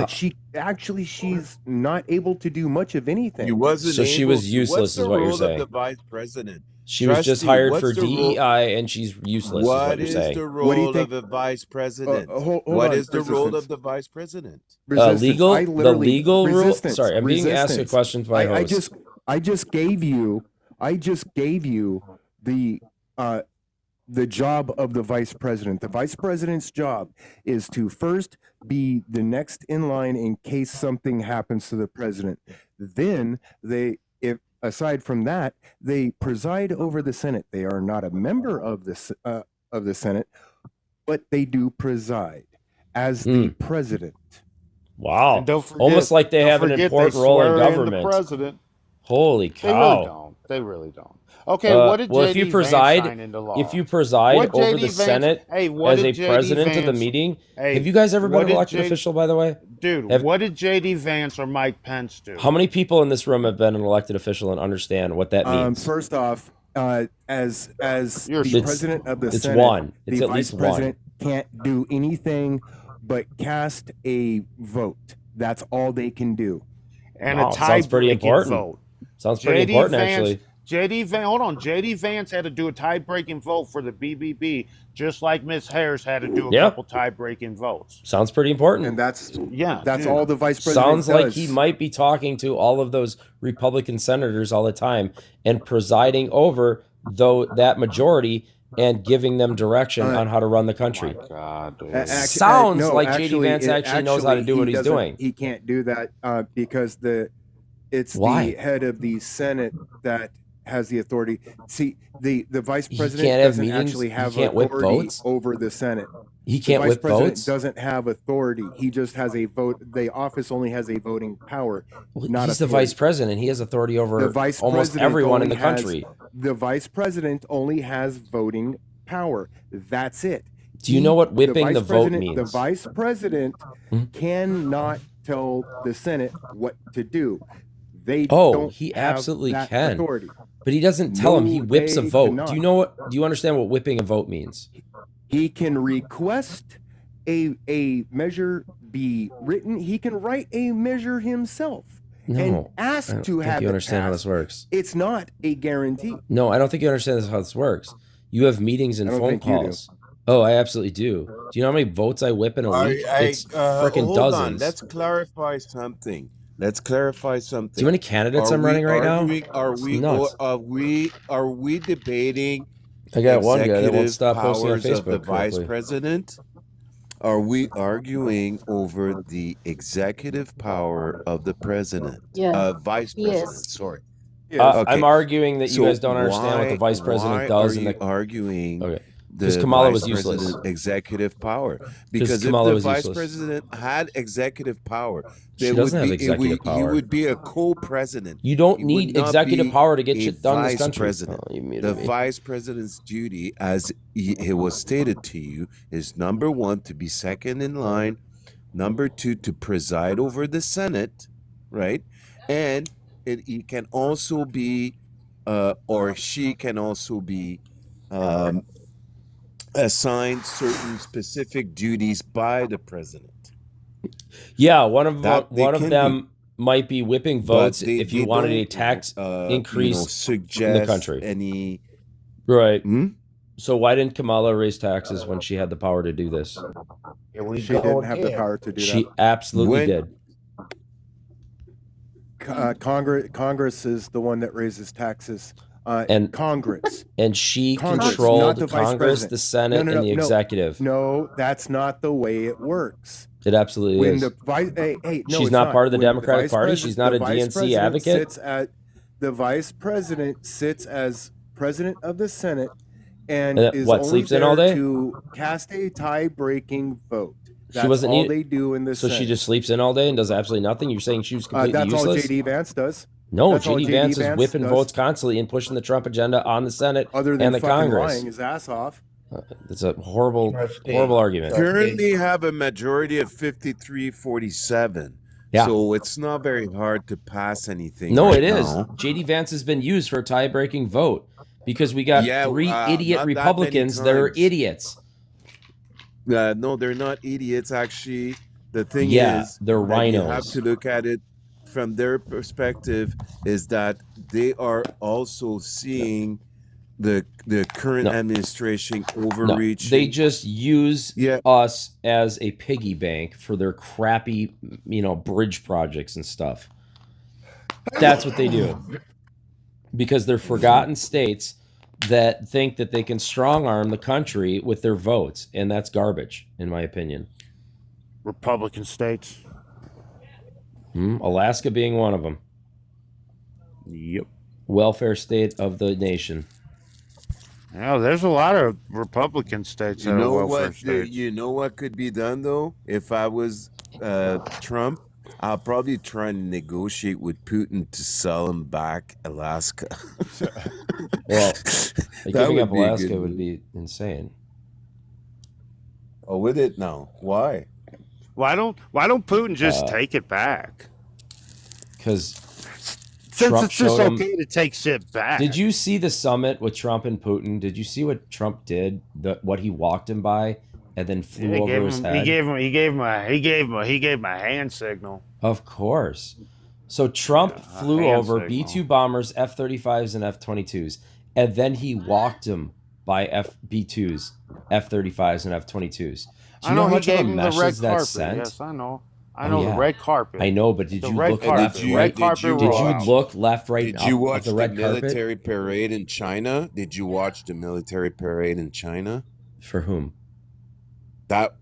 She's not able to do much of anything. She was useless, is what you're saying. The vice president. She was just hired for DEI, and she's useless. What is what you're saying. The role of the vice president? What is the role of the vice president? The legal rule. Sorry, I'm being asked a question by my host. I just gave you the job of the vice president. The vice president's job is to first be the next in line in case something happens to the president. Then aside from that, they preside over the Senate. They are not a member of the Senate, but they do preside as the president. Wow! Almost like they have an important role in government. The president. Holy cow! They really don't. Okay, what did well, JD if you Vance preside, sign into law? if you preside over the Senate as a president of the meeting, have you guys ever been an elected official? By the way, dude, what did JD Vance or Mike Pence do? How many people in this room have been an elected official and understand what that means? First off, as the president of the Senate, one. It's the vice president can't do anything but cast a vote. That's all they can do. And a tie-breaking vote. Sounds pretty important, actually. JD Vance had to do a tie-breaking vote for the BBB, just like Miss Harris had to do a couple tie-breaking votes. Sounds pretty important. And that's all the vice president Sounds does. like he might be talking to all of those Republican senators all the time and presiding over that majority and giving them direction on how to run the country. Oh my God, dude. Sounds like JD Vance actually knows how to do what he's doing. He can't do that because it's Why? the head of the Senate that has the authority. See, the vice president can't have doesn't meetings? actually have He can't whip authority votes? over the Senate. He can't the vice whip president votes? doesn't have authority. He just has a vote. The office only has a voting power. Well, not he's the authority. vice president. He has authority over The vice almost president everyone in the only has- country. The vice president only has voting power. That's it. Do you know what whipping vice the vote president- means? The vice president cannot tell the Senate what to do. They don't he have absolutely that can. authority. But he doesn't tell him. He No, whips a they vote. cannot. Do you understand what whipping a vote means? He can request a measure be written, he can write a measure himself and No, I ask don't to think have you it understand how passed. this works. It's not a guarantee. No, I don't think you understand how this works. You have meetings and I don't phone think you do. calls. Oh, I absolutely do. Do you know how many votes I whip in a week? It's freaking Hold on. dozens. Let's clarify something. Let's clarify something. Do you know how many candidates I'm running right now? Are It's we nuts. are we debating I got one guy that won't executive stop posting on powers of the Facebook vice correctly. president? Are we arguing over the executive power of the president? Yeah. Vice He president, is. sorry. Yes. Okay. I'm arguing that you So guys don't understand what the vice president does, are and you the arguing okay, because the Kamala vice was useless. president executive power? Because Because if Kamala the was vice useless. president had executive power, She there doesn't would have be executive he power. would be a co-president. You don't He would need not executive be power to get a shit done in this vice country. president. Oh, you muted The me. vice president's duty, as it was stated to you, is number one, to be second in line, number two, to preside over the Senate, right? And he can also be, or she can also be, assigned certain specific duties by the president. Yeah, one of That they can them might be whipping but votes they if you they wanted a don't, tax increase in the suggest country. any. Right. Hmm? So why didn't Kamala raise taxes when she had the power to do this? Here we She go didn't have the again. power to do She that. absolutely When- did. Congress is the one that raises taxes. And Congress. And she Congress, not controlled the vice Congress, president. the Senate, No, and the no. executive. No, that's not the way it works. It absolutely When is. the vice, hey, no, She's it's not part of the When Democratic vice Party. president- She's not the a vice DNC president advocate. The vice president sits as president of the Senate and And is what, only sleeps in there all day? to cast a tie-breaking vote. That's She wasn't all need- they do in the So Senate. she just sleeps in all day and does absolutely nothing? You're saying she was completely That's all useless? J.D. Vance does. No, That's all J.D. J.D. Vance is Vance whipping does. votes constantly and pushing the Trump agenda on the Senate Other than and the fucking Congress. lying his ass off. It's a horrible, Trustee. horrible argument. Currently have a majority of 53-47. Yeah. So it's not very hard to pass anything. No, right it is. now. J.D. Vance has been used for a tie-breaking vote because we got three idiot not that many Republicans that are times. idiots. No, they're not idiots. Actually, the thing Yeah, is, they're that you have rhinos. to look at it from their perspective. Is that they are also seeing the current No. administration No, overreaching. they just use Yeah. us as a piggy bank for their crappy, bridge projects and stuff. That's what they do. Because they're forgotten states that think that they can strong arm the country with their votes, and that's garbage, in my opinion. Republican states. Alaska being one of them. Yep. Welfare state of the nation. Yeah, there's a lot of Republican states You that are know welfare what? states. You know what could be done though. If I was Trump, I'll probably try and negotiate with Putin to sell him back Alaska. Well, That giving would up be a Alaska good would move. be insane. Oh, with it now? Why? Why don't Putin just take it back? Because Since Trump it's just showed him- okay to take shit back. Did you see the summit with Trump and Putin? Did you see what Trump did? What he walked him by, and then flew He over gave his him. head. He gave him a hand signal. Of course. So Trump flew hand over signal. B-2 bombers, F-35s, and F-22s, and then he walked him by B-2s, F-35s, and F-22s. Do you know how he much of gave a him the message red that carpet. sent? Yes, I know. I Oh, know yeah. the red carpet. I know, but did The you red look carpet. left, Did you- right? Red carpet did Did you rollout. look left, right, Did up you of watch the the red carpet? military parade in China? Did you watch the military parade in China? For whom? That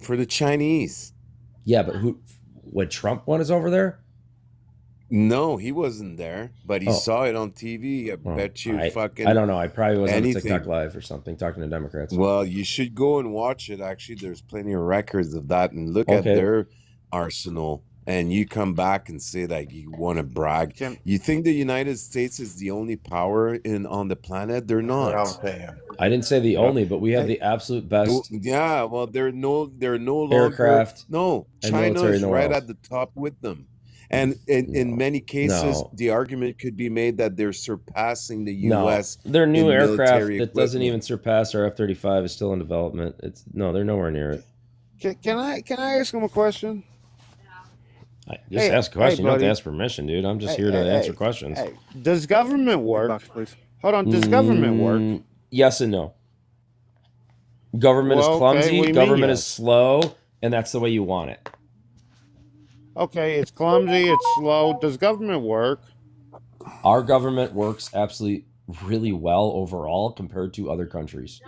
for the Chinese. Yeah, but who? When Trump one is over there? No, he wasn't there, but he Oh. saw it on TV. I bet you I don't know. I probably was on anything. TikTok Live or something talking to Democrats. Well, you should go and watch it. Actually, there's plenty of records of that, and look at Okay. their arsenal. And you come back and say that you want to brag. Can- You think the United States is the only power on the planet? They're That's what I'm not. saying. I didn't say the only, but we have the absolute best. Yeah, well, they're no longer. Aircraft No, and China military in is the right world. at the top with them. And in many cases, No. the argument could be made that they're surpassing the No, U.S. their new in aircraft military that doesn't equipment. even surpass our F-35 is still in development. They're nowhere near it. Can I ask him a question? Just ask a question. You don't have to buddy. ask permission, dude. I'm just Hey, here to hey, answer hey, questions. hey, does government work? Box, please. Hold on. Does government work? Yes and no. Government is Well, okay, clumsy. what do you mean, Government is yes? slow, and that's the way you want it. Okay, it's clumsy. It's slow. Does government work? Our government works absolutely really well overall compared to other countries.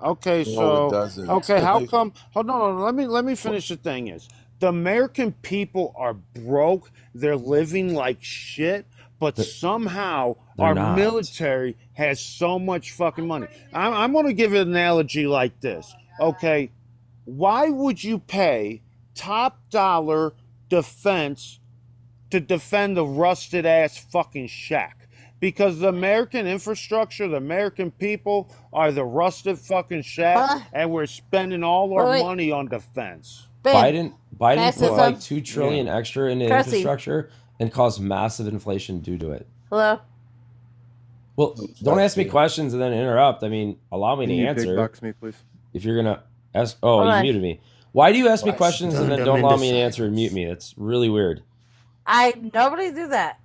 Okay, No, so it doesn't. okay, how come? Hold on, let me finish. The thing is, the American people are broke. They're living like shit, but somehow they're our not. military has so much fucking money. I'm going to give an analogy like this. Okay, why would you pay top dollar defense to defend the rusted ass fucking shack? Because the American infrastructure, the American people are the rusted fucking shack, and we're spending all our money on defense. Biden Pass put this like up. $2 trillion extra into Cressy. infrastructure and caused massive inflation due to it. Hello. Well, don't ask me questions and then interrupt. I mean, allow me Can to you answer. big box me, please? If you're gonna ask, Hold you on. muted me. Why do you ask me Well, questions and then stunned don't them allow into me to answer and mute me? It's really weird. Nobody do that.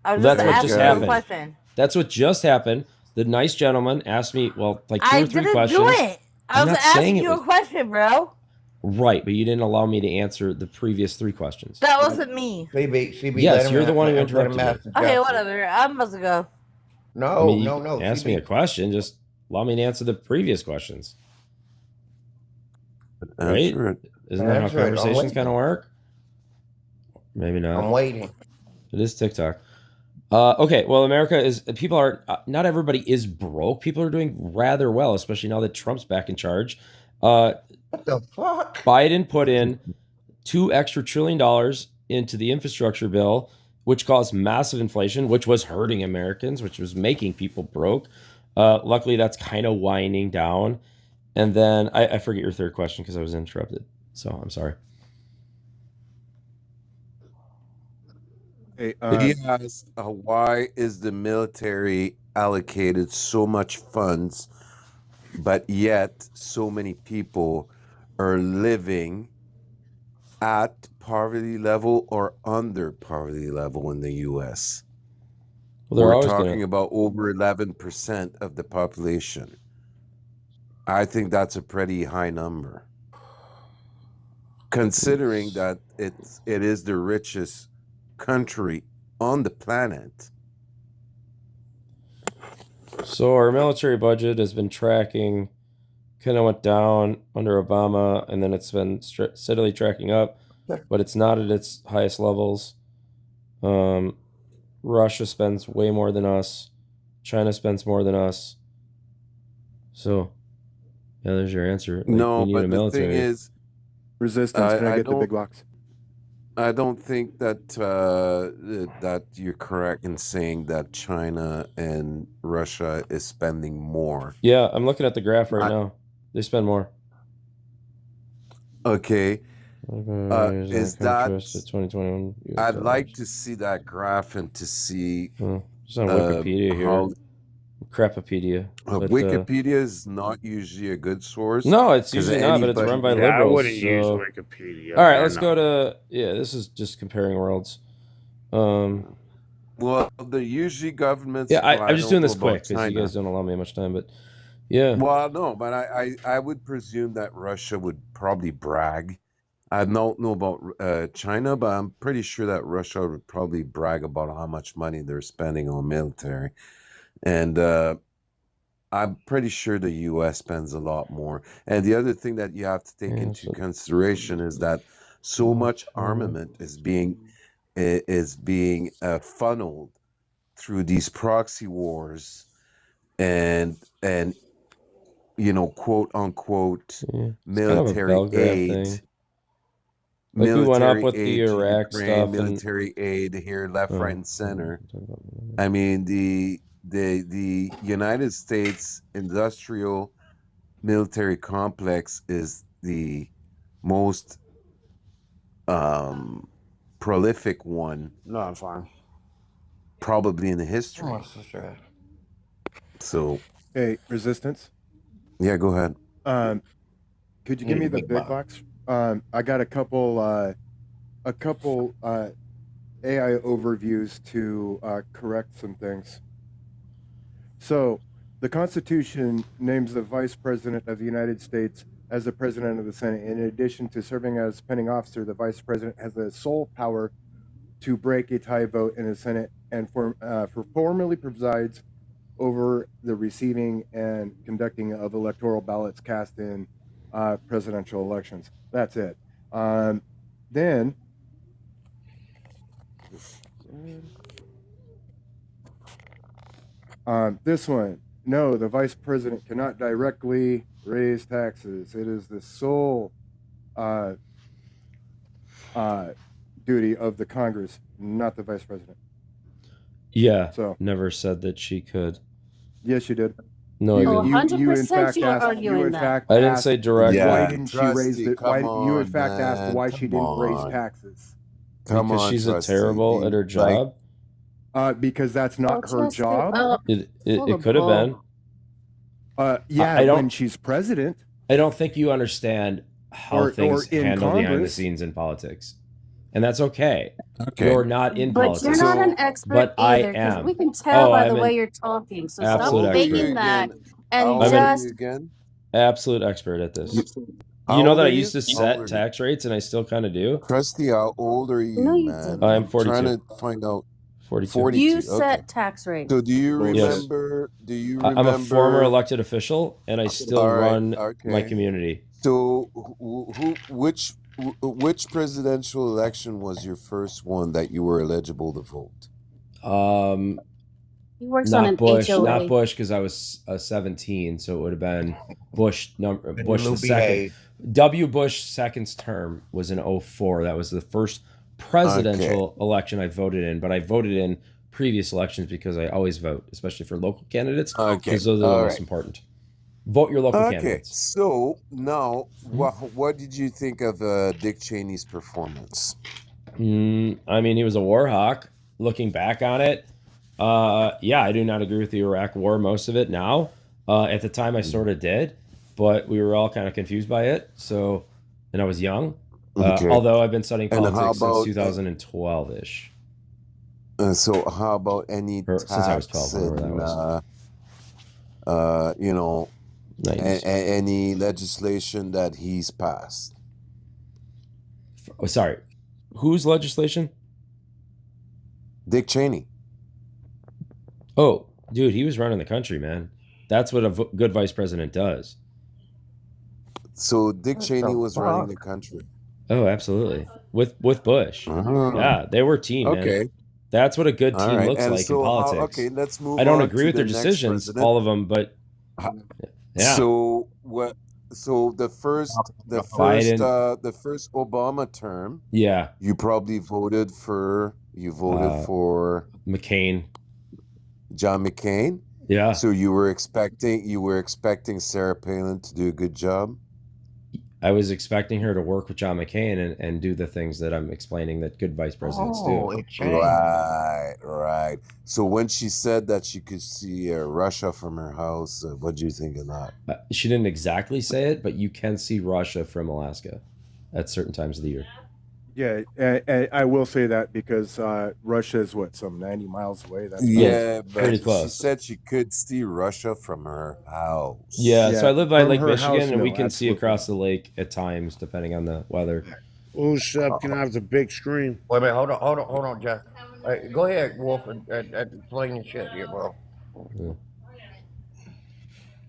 I was That's just what asking just you a happened. question. That's what just happened. The nice gentleman asked me, like 2 or 3 didn't questions. do it. I I'm was not saying asking it you was a question, bro. right, but you didn't allow me to answer the previous 3 questions. That wasn't me. CB, Yes, you're the one who let him interrupted me. ask the Okay, justice. whatever. I'm supposed to go. No, I mean, you no. ask CB. me a question, just allow me to answer the previous questions. Right? Answer it. Isn't that how Answer it. I'm conversations waiting. kind of work? Maybe not. I'm waiting. It is TikTok. Okay, well, America is, people are, not everybody is broke. People are doing rather well, especially now that Trump's back in charge. What the fuck? Biden put in $2 extra trillion into the infrastructure bill, which caused massive inflation, which was hurting Americans, which was making people broke. Luckily, that's kind of winding down. And then I forget your third question because I was interrupted. So I'm sorry. He asked, why is the military allocated so much funds, but yet so many people are living at poverty level or under poverty level in the U.S.? Well, We're talking about over 11% of the population. I think that's a pretty high number, considering that it is the richest country on the planet. So our military budget has been tracking, kind of went down under Obama, and then it's been steadily tracking up, but it's not at its highest levels. Russia spends way more than us. China spends more than us. So, yeah, there's your answer. Like, No, we need but a the military. thing is, Resistance, can I get the big box? I don't think that that you're correct in saying that China and Russia is spending more. Yeah, I'm looking at the graph right now. They spend more. Okay. Is that? 2021? I'd like to see that graph and to see. It's on Wikipedia here. Crapopedia. But, Wikipedia is not usually a good source. No, it's usually not, but it's run by liberals. I wouldn't so. use Wikipedia. All right, let's go to this is just comparing worlds. Well, the usually governments. Yeah, I'm just doing this quick because China. you guys don't allow me much time. But yeah. Well, no, but I would presume that Russia would probably brag. I don't know about China, but I'm pretty sure that Russia would probably brag about how much money they're spending on military. And I'm pretty sure the U.S. spends a lot more. And the other thing that you have to take into consideration is that so much armament is being funneled through these proxy wars and quote unquote military aid. Thing. Like we went up with the Iraq stuff, military aid here, left, right, and center. I mean, the United States industrial military complex is the most prolific one. No, I'm fine. Probably in the history. Oh, so sure. So, hey, Resistance. Yeah, go ahead. Could you give me the big box? I got a couple AI overviews to correct some things. So, the Constitution names the Vice President of the United States as the President of the Senate. In addition to serving as pending officer, the Vice President has the sole power to break a tie vote in the Senate and formally presides over the receiving and conducting of electoral ballots cast in presidential elections. That's it. Then this one. No, the vice president cannot directly raise taxes. It is the sole duty of the Congress, not the vice president. Yeah. So never said that she could. Yes, you did. No, Oh, I didn't. 100% You in fact you are asked. You arguing in that. fact I didn't asked, say directly. why Yeah, didn't she raise Trusty, the? Why come you in on, fact asked man. why she Come didn't raise on. taxes? Come Because on, she's Trusty. terrible at her job. Because that's not her Trusty, job. It full of could have bull. been. Yeah, I don't- when she's president. I don't think you understand how things in handle behind the Congress. scenes in politics, and that's okay. Okay. You're not in But politics. you're not an expert but I either, because am. we can tell by I'm the way an you're talking. So absolute stop expert. faking that and How old are just you again? Absolute expert at this. How You know old that are I used you? to How old are set you? tax rates, and I still kind of do. Trusty, how old are you, No, you man? didn't. I'm I'm 42. trying to find out. 42. 42. You Okay. set tax rate. So do you Yes. remember? Do you I'm remember? a former elected official, and I still All right, run my okay. community. So which presidential election was your first one that you were eligible to vote? He works on an Not Bush, HOA. not Bush, because I was 17, so it would have been Bush the Lou second. behave. W. Bush second's term was in 04. That was the first presidential election I voted in, but I voted in previous elections because I always vote, especially for local candidates, Okay. because those are the All most right. important. Vote your local Okay. candidates. So now, what did you think of Dick Cheney's performance? I mean, he was a war hawk. Looking back on it, yeah, I do not agree with the Iraq War, most of it now. At the time, I sort of did, but we were all kind of confused by it. So, and I was young. Okay. Although I've been studying And how politics about- since 2012-ish. So how about any Or tax since I was 12, whatever that was. you know, 90s. any legislation that he's passed? Oh, sorry. Whose legislation? Dick Cheney. Oh, dude, he was running the country, man. That's what a good vice president does. So Dick What Cheney the was running fuck? the country. Oh, absolutely. With Bush. Uh-huh. Yeah, they were team, man. Okay. That's what a good All team right. looks And like so, in politics. okay, let's move. I don't on agree to with their the next decisions, president. all of them, but yeah. So what? So the first Biden. the first Obama term, Yeah, you probably voted for for McCain. John McCain. Yeah. So you were expecting Sarah Palin to do a good job. I was expecting her to work with John McCain and do the things that I'm explaining that good vice presidents Oh, do. it changed. Right. So when she said that she could see Russia from her house, what do you think of that? She didn't exactly say it, but you can see Russia from Alaska at certain times of the year. Yeah, and I will say that because Russia is some 90 miles away. That's Yeah, but pretty she close. said she could see Russia from her house. Yeah, so I live by from Lake her Michigan, house, and we no, can see absolutely across the lake at times, depending on the weather. Oh, Shep, can I have the big screen? Wait a minute, hold on, Jeff. Go ahead, Wolf, and explain your shit here, bro.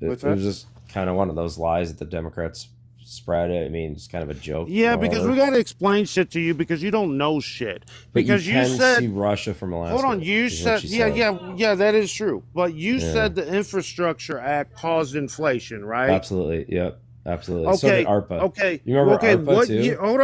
It was just kind of one of those lies that the Democrats spread. I mean, it's kind of a joke. Yeah, because we got to explain shit to you because you don't know shit. But Because you you can said see Russia from Alaska. Hold on, you is what said, she yeah, that is true. But you Yeah. said the Infrastructure Act caused inflation, right? Absolutely. Yep. Absolutely. Okay. So did ARPA. Okay. You remember okay. ARPA What too? year? Hold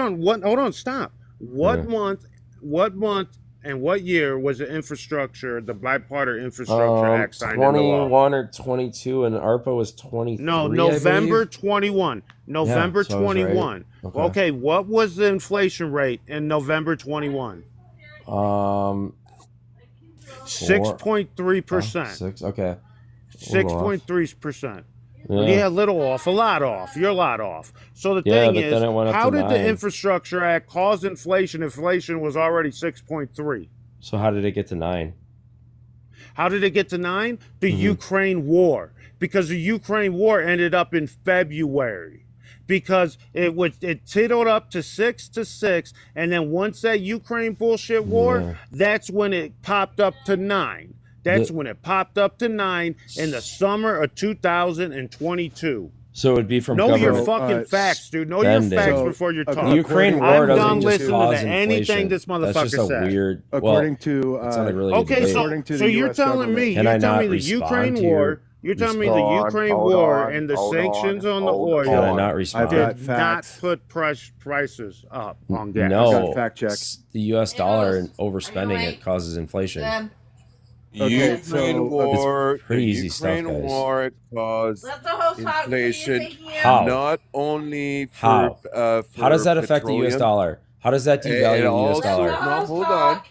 on. Stop. What Yeah. month? What month? And what year was the bipartisan infrastructure act signed into law? 21 or 22, and ARPA was 23. No, I November believe. 21. November so I was right. 21. Okay. Okay. What was the inflation rate in November 21? 6.3%. 6. Okay. Hold on. 6.3%. Yeah, a little off, a lot off. You're a lot off. So the Yeah, thing but is, then it went up how to did the 9. Infrastructure Act cause inflation? Inflation was already 6.3. So how did it get to 9? How did it get to 9? The Mhm. Ukraine war. Because the Ukraine war ended up in February. Because it titled up to 6, and then once that Ukraine bullshit war, Yeah. that's when it popped up to 9. That's The- when it popped up to 9 in the summer of 2022. So it would be from Know your government fucking facts, dude. Know your spending. facts So, before you ac- talk. The Ukraine according- war I'm doesn't done just listening cause to inflation. anything this That's just motherfucker a said. weird. according well, to that sounded really good Okay, debate. so according to so the you're U.S. telling government. me Can I you're telling not me the respond Ukraine to your war. You're telling me the Ukraine war and the sanctions on the oil Can I not respond? I've got did not facts. put prices up on gas. I No, got fact check. the U.S. dollar and overspending it causes inflation. Okay, Ukraine so, war, pretty the easy stuff, Ukraine guys. war caused inflation How? not only How? for How does that affect the U.S. petroleum, dollar? How does that it devalue the U.S. also dollar? no, hold on.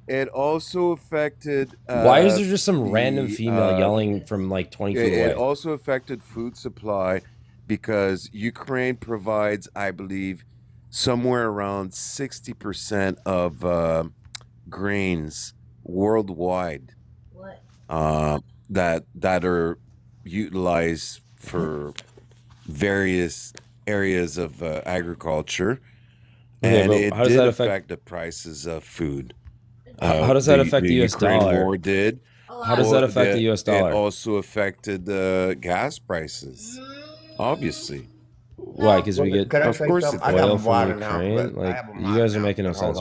It also affected Why is there just some random the, female yelling from like 20 feet it away? also affected food supply because Ukraine provides, I believe, somewhere around 60% of grains worldwide that are utilized for various areas of agriculture, Okay, and but it how does did that affect the prices of food. How does that affect the U.S. Ukraine dollar? war did. How does that affect the U.S. dollar? It also affected the gas prices, obviously. Why? Because we get Can I Of say course something? it I got a oil does. from mod Ukraine. announcement. I Like have a you mod guys are making no announcement. sense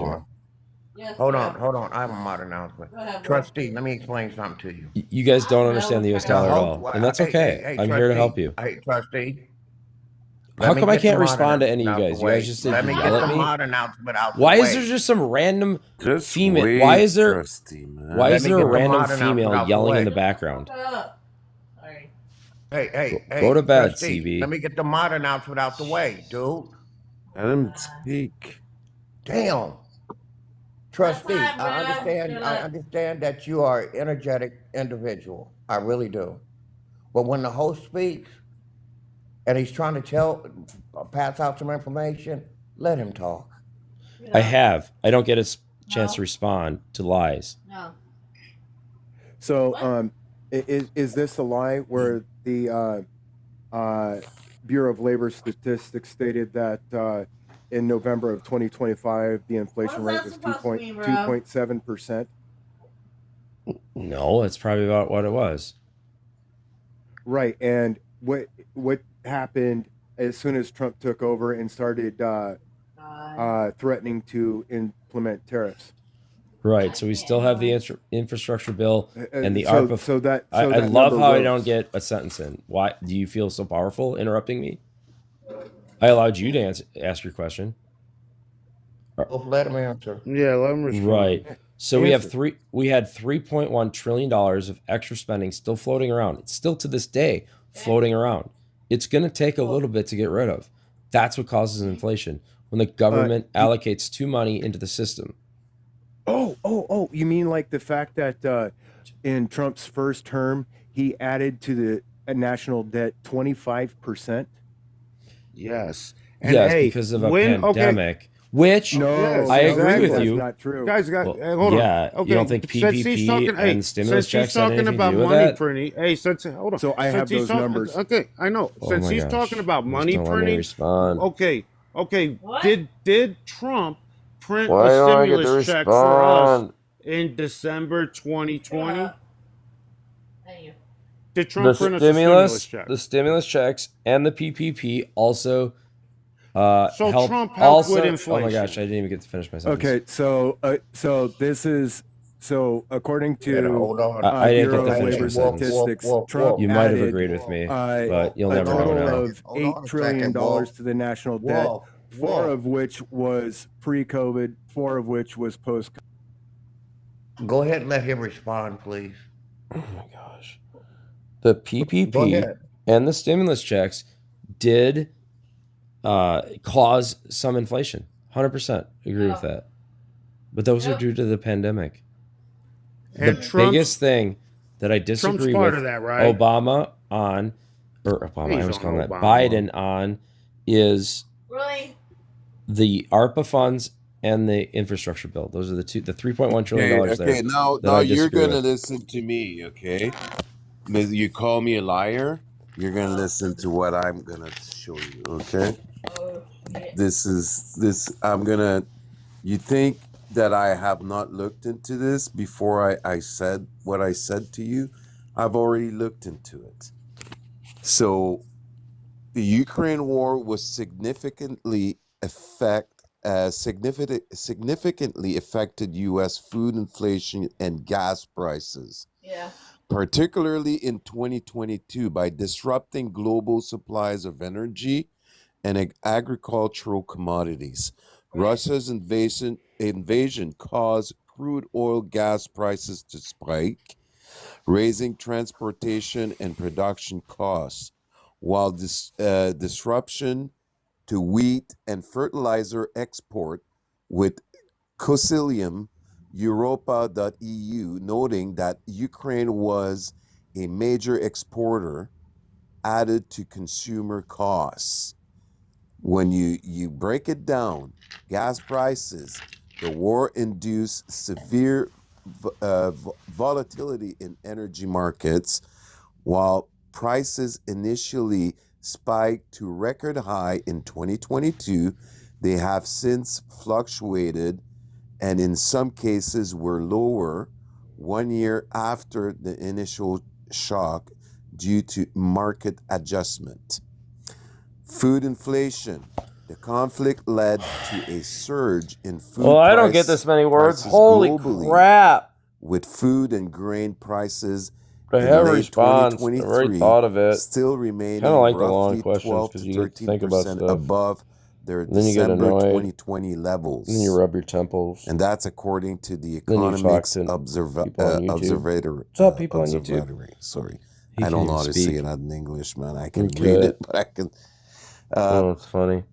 Hold here. on. Hold on. I have a mod announcement. Trustee, let me explain something to you. You guys don't understand the U.S. dollar at all, and that's okay. Hey, I'm here to help trustee. you. Hey, trustee. How Let me come I get the can't mod respond to any of you announcement guys? out You the guys way. just said Let me yell get at the me. mod announcement out the Why way. is there just some random Just female? wait, Why is there? Trusty, man. Why Let is me there a get the random mod announcement female out the yelling in way. the background? Hey, Go to bed, trustee. CB. Let me get the mod announcement out the way, dude. Let him speak. Damn. Trustee, I understand that you are an energetic individual. I really do. But when the host speaks and he's trying to pass out some information, let him talk. I have. I don't get a chance to respond to lies. No. So, is this a lie where the Bureau of Labor Statistics stated that in November of 2025 the inflation rate was 2.7%? No, it's probably about what it was. Right, and what happened as soon as Trump took over and started threatening to implement tariffs? Right. So we still have the infrastructure bill and the so- ARPA. so that- I so that love number how I rose. don't get a sentence in. Why do you feel so powerful interrupting me? I allowed you to ask your question. Let him answer. Yeah, let him respond. Right. So we have Answer. we had $3.1 trillion of extra spending still floating around. It's still to this day floating around. It's going to take a little bit to get rid of. That's what causes inflation when the government allocates too money into the system. Oh, you mean like the fact that in Trump's first term, he added to the national debt 25%? Yes. Yes, because of a pandemic, which No, I agree with that's you. not true. Guys, Well, hold on. yeah, Okay. you don't think since he's PPP talking, and stimulus since he's checks had talking anything to about do with money that? printing, hold on. So I Since have he's those talking- numbers. Okay, I know. Oh Since my he's gosh. talking about Just money don't let me printing, respond. okay. What? Did Trump print Why a don't I get to stimulus check for us respond? in December 2020? Thank you. Did Trump print us a stimulus check? The stimulus checks and the PPP also So help. Trump helped Also, with oh my inflation. gosh, I didn't even get to finish my sentence. Okay, so according to Hold on. I didn't get Bureau to of finish Labor my sentence. Statistics, Trump You might have added, agreed with me, uh, but you'll a never know total now. of $8 trillion to the national debt, four of which was pre-COVID, four of which was post. Go ahead and let him respond, please. Oh my gosh. The Go PPP ahead. and the stimulus checks did cause some inflation. 100% agree with that. But those are due to the pandemic. And the Trump's- biggest thing that I disagree part with of that, right? Obama on or Obama, I He's always on call him that, Obama. Biden on is Really? the ARPA funds and the infrastructure bill. Those are the $3.1 trillion Okay, there now that I you're disagree gonna with. listen to me, okay? You call me a liar, you're gonna listen to what I'm gonna show you, okay? Oh, shit. I'm gonna. You think that I have not looked into this before I said what I said to you? I've already looked into it. So the Ukraine war was significantly affected U.S. food inflation and gas prices. Yeah. Particularly in 2022 by disrupting global supplies of energy and agricultural commodities. Russia's invasion caused crude oil gas prices to spike, raising transportation and production costs, while this disruption to wheat and fertilizer export with Consilium Europa.eu noting that Ukraine was a major exporter added to consumer costs. When you break it down, gas prices, the war induced severe volatility in energy markets, while prices initially spiked to record high in 2022, they have since fluctuated and in some cases were lower 1 year after the initial shock due to market adjustment. Food inflation. The conflict led to a surge in food I don't get this many words. prices Holy globally, crap. with food and grain prices I in have a late response. I've 2023 already thought of it. still remaining Kind of like the long roughly questions 12 because to you get to think about 13% stuff. above their And then you get December annoyed. 2020 levels. And then you rub your temples. And that's according to the Then you talk Economics to people on YouTube. Observatory. What's up, people on YouTube? Observatory. Sorry, He I don't can't know how to say speak. it in English, man. I can You read could. it, but I can. Oh, it's funny.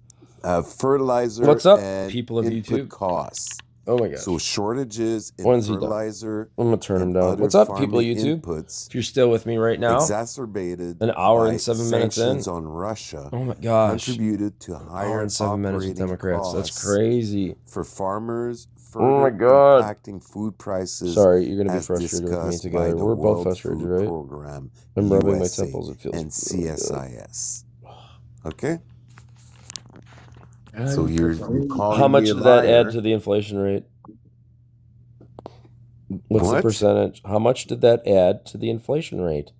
Fertilizer What's up, and people of input YouTube? costs. Oh my gosh. So shortages in When's he done? fertilizer I'm gonna turn him and down. other What's up, people of farming YouTube? inputs If you're still with me right now, exacerbated an hour by and 7 minutes in. sanctions on Russia Oh my gosh. contributed to Hour higher and 7 minutes with operating Democrats. That's costs crazy. for farmers, Oh my further god. impacting food prices. Sorry, you're gonna be as frustrated with me discussed by together. the We're both World frustrated, Food right? Program, I'm rubbing my USA, temples. It feels and really good. CSIS. Okay. So you're calling How much me a did that add liar. to the inflation rate? What's the What? percentage? How much did that add to the inflation rate?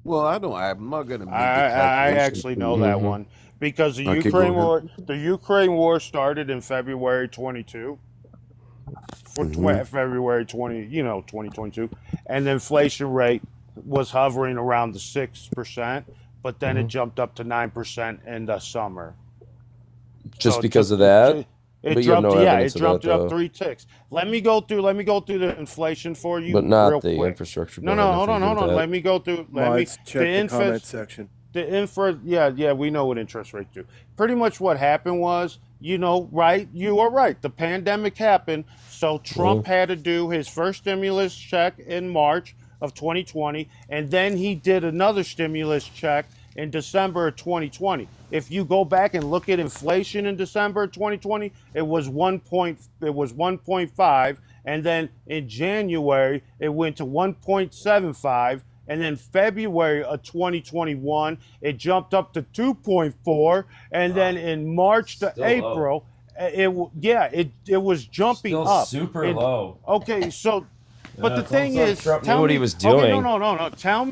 Well, I'm not going to make the I calculation actually for know you. that one because the Okay, go ahead. Ukraine war started in February 22 for February 2022, and the inflation rate was hovering around the 6%, but then it jumped up to 9% in the summer. Just So because of that? it But you have dropped. no Yeah, evidence it of dropped that, it up though. 3 ticks. Let me go through the inflation for you But not real the quick. infrastructure No, bill. Had no, hold nothing on, to do hold with on. that. Let me go through. Mods, check the comment section. Yeah, we know what interest rates do. Pretty much what happened was, right? You are right. The pandemic happened, so Trump had to do his first stimulus check in March of 2020, and then he did another stimulus check in December of 2020. If you go back and look at inflation in December of 2020, it was 1.5, and then in January it went to 1.75. And then February of 2021, it jumped up to 2.4, and then in March to April, it was jumping Still up. super low. Okay, so, but the it's thing almost like is, Trump knew tell what me. he was Okay, doing. no. Tell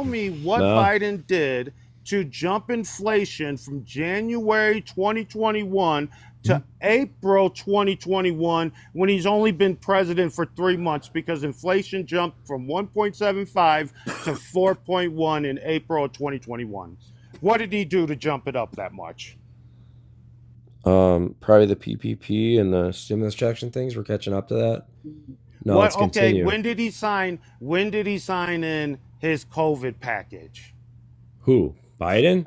me what No. Biden did to jump inflation from January 2021 to April 2021 when he's only been president for 3 months, because inflation jumped from 1.75 to 4.1 in April of 2021. What did he do to jump it up that much? Probably the PPP and the stimulus checks and things. We're catching up to that. No, let's continue. When did he sign in his COVID package? Who? Biden?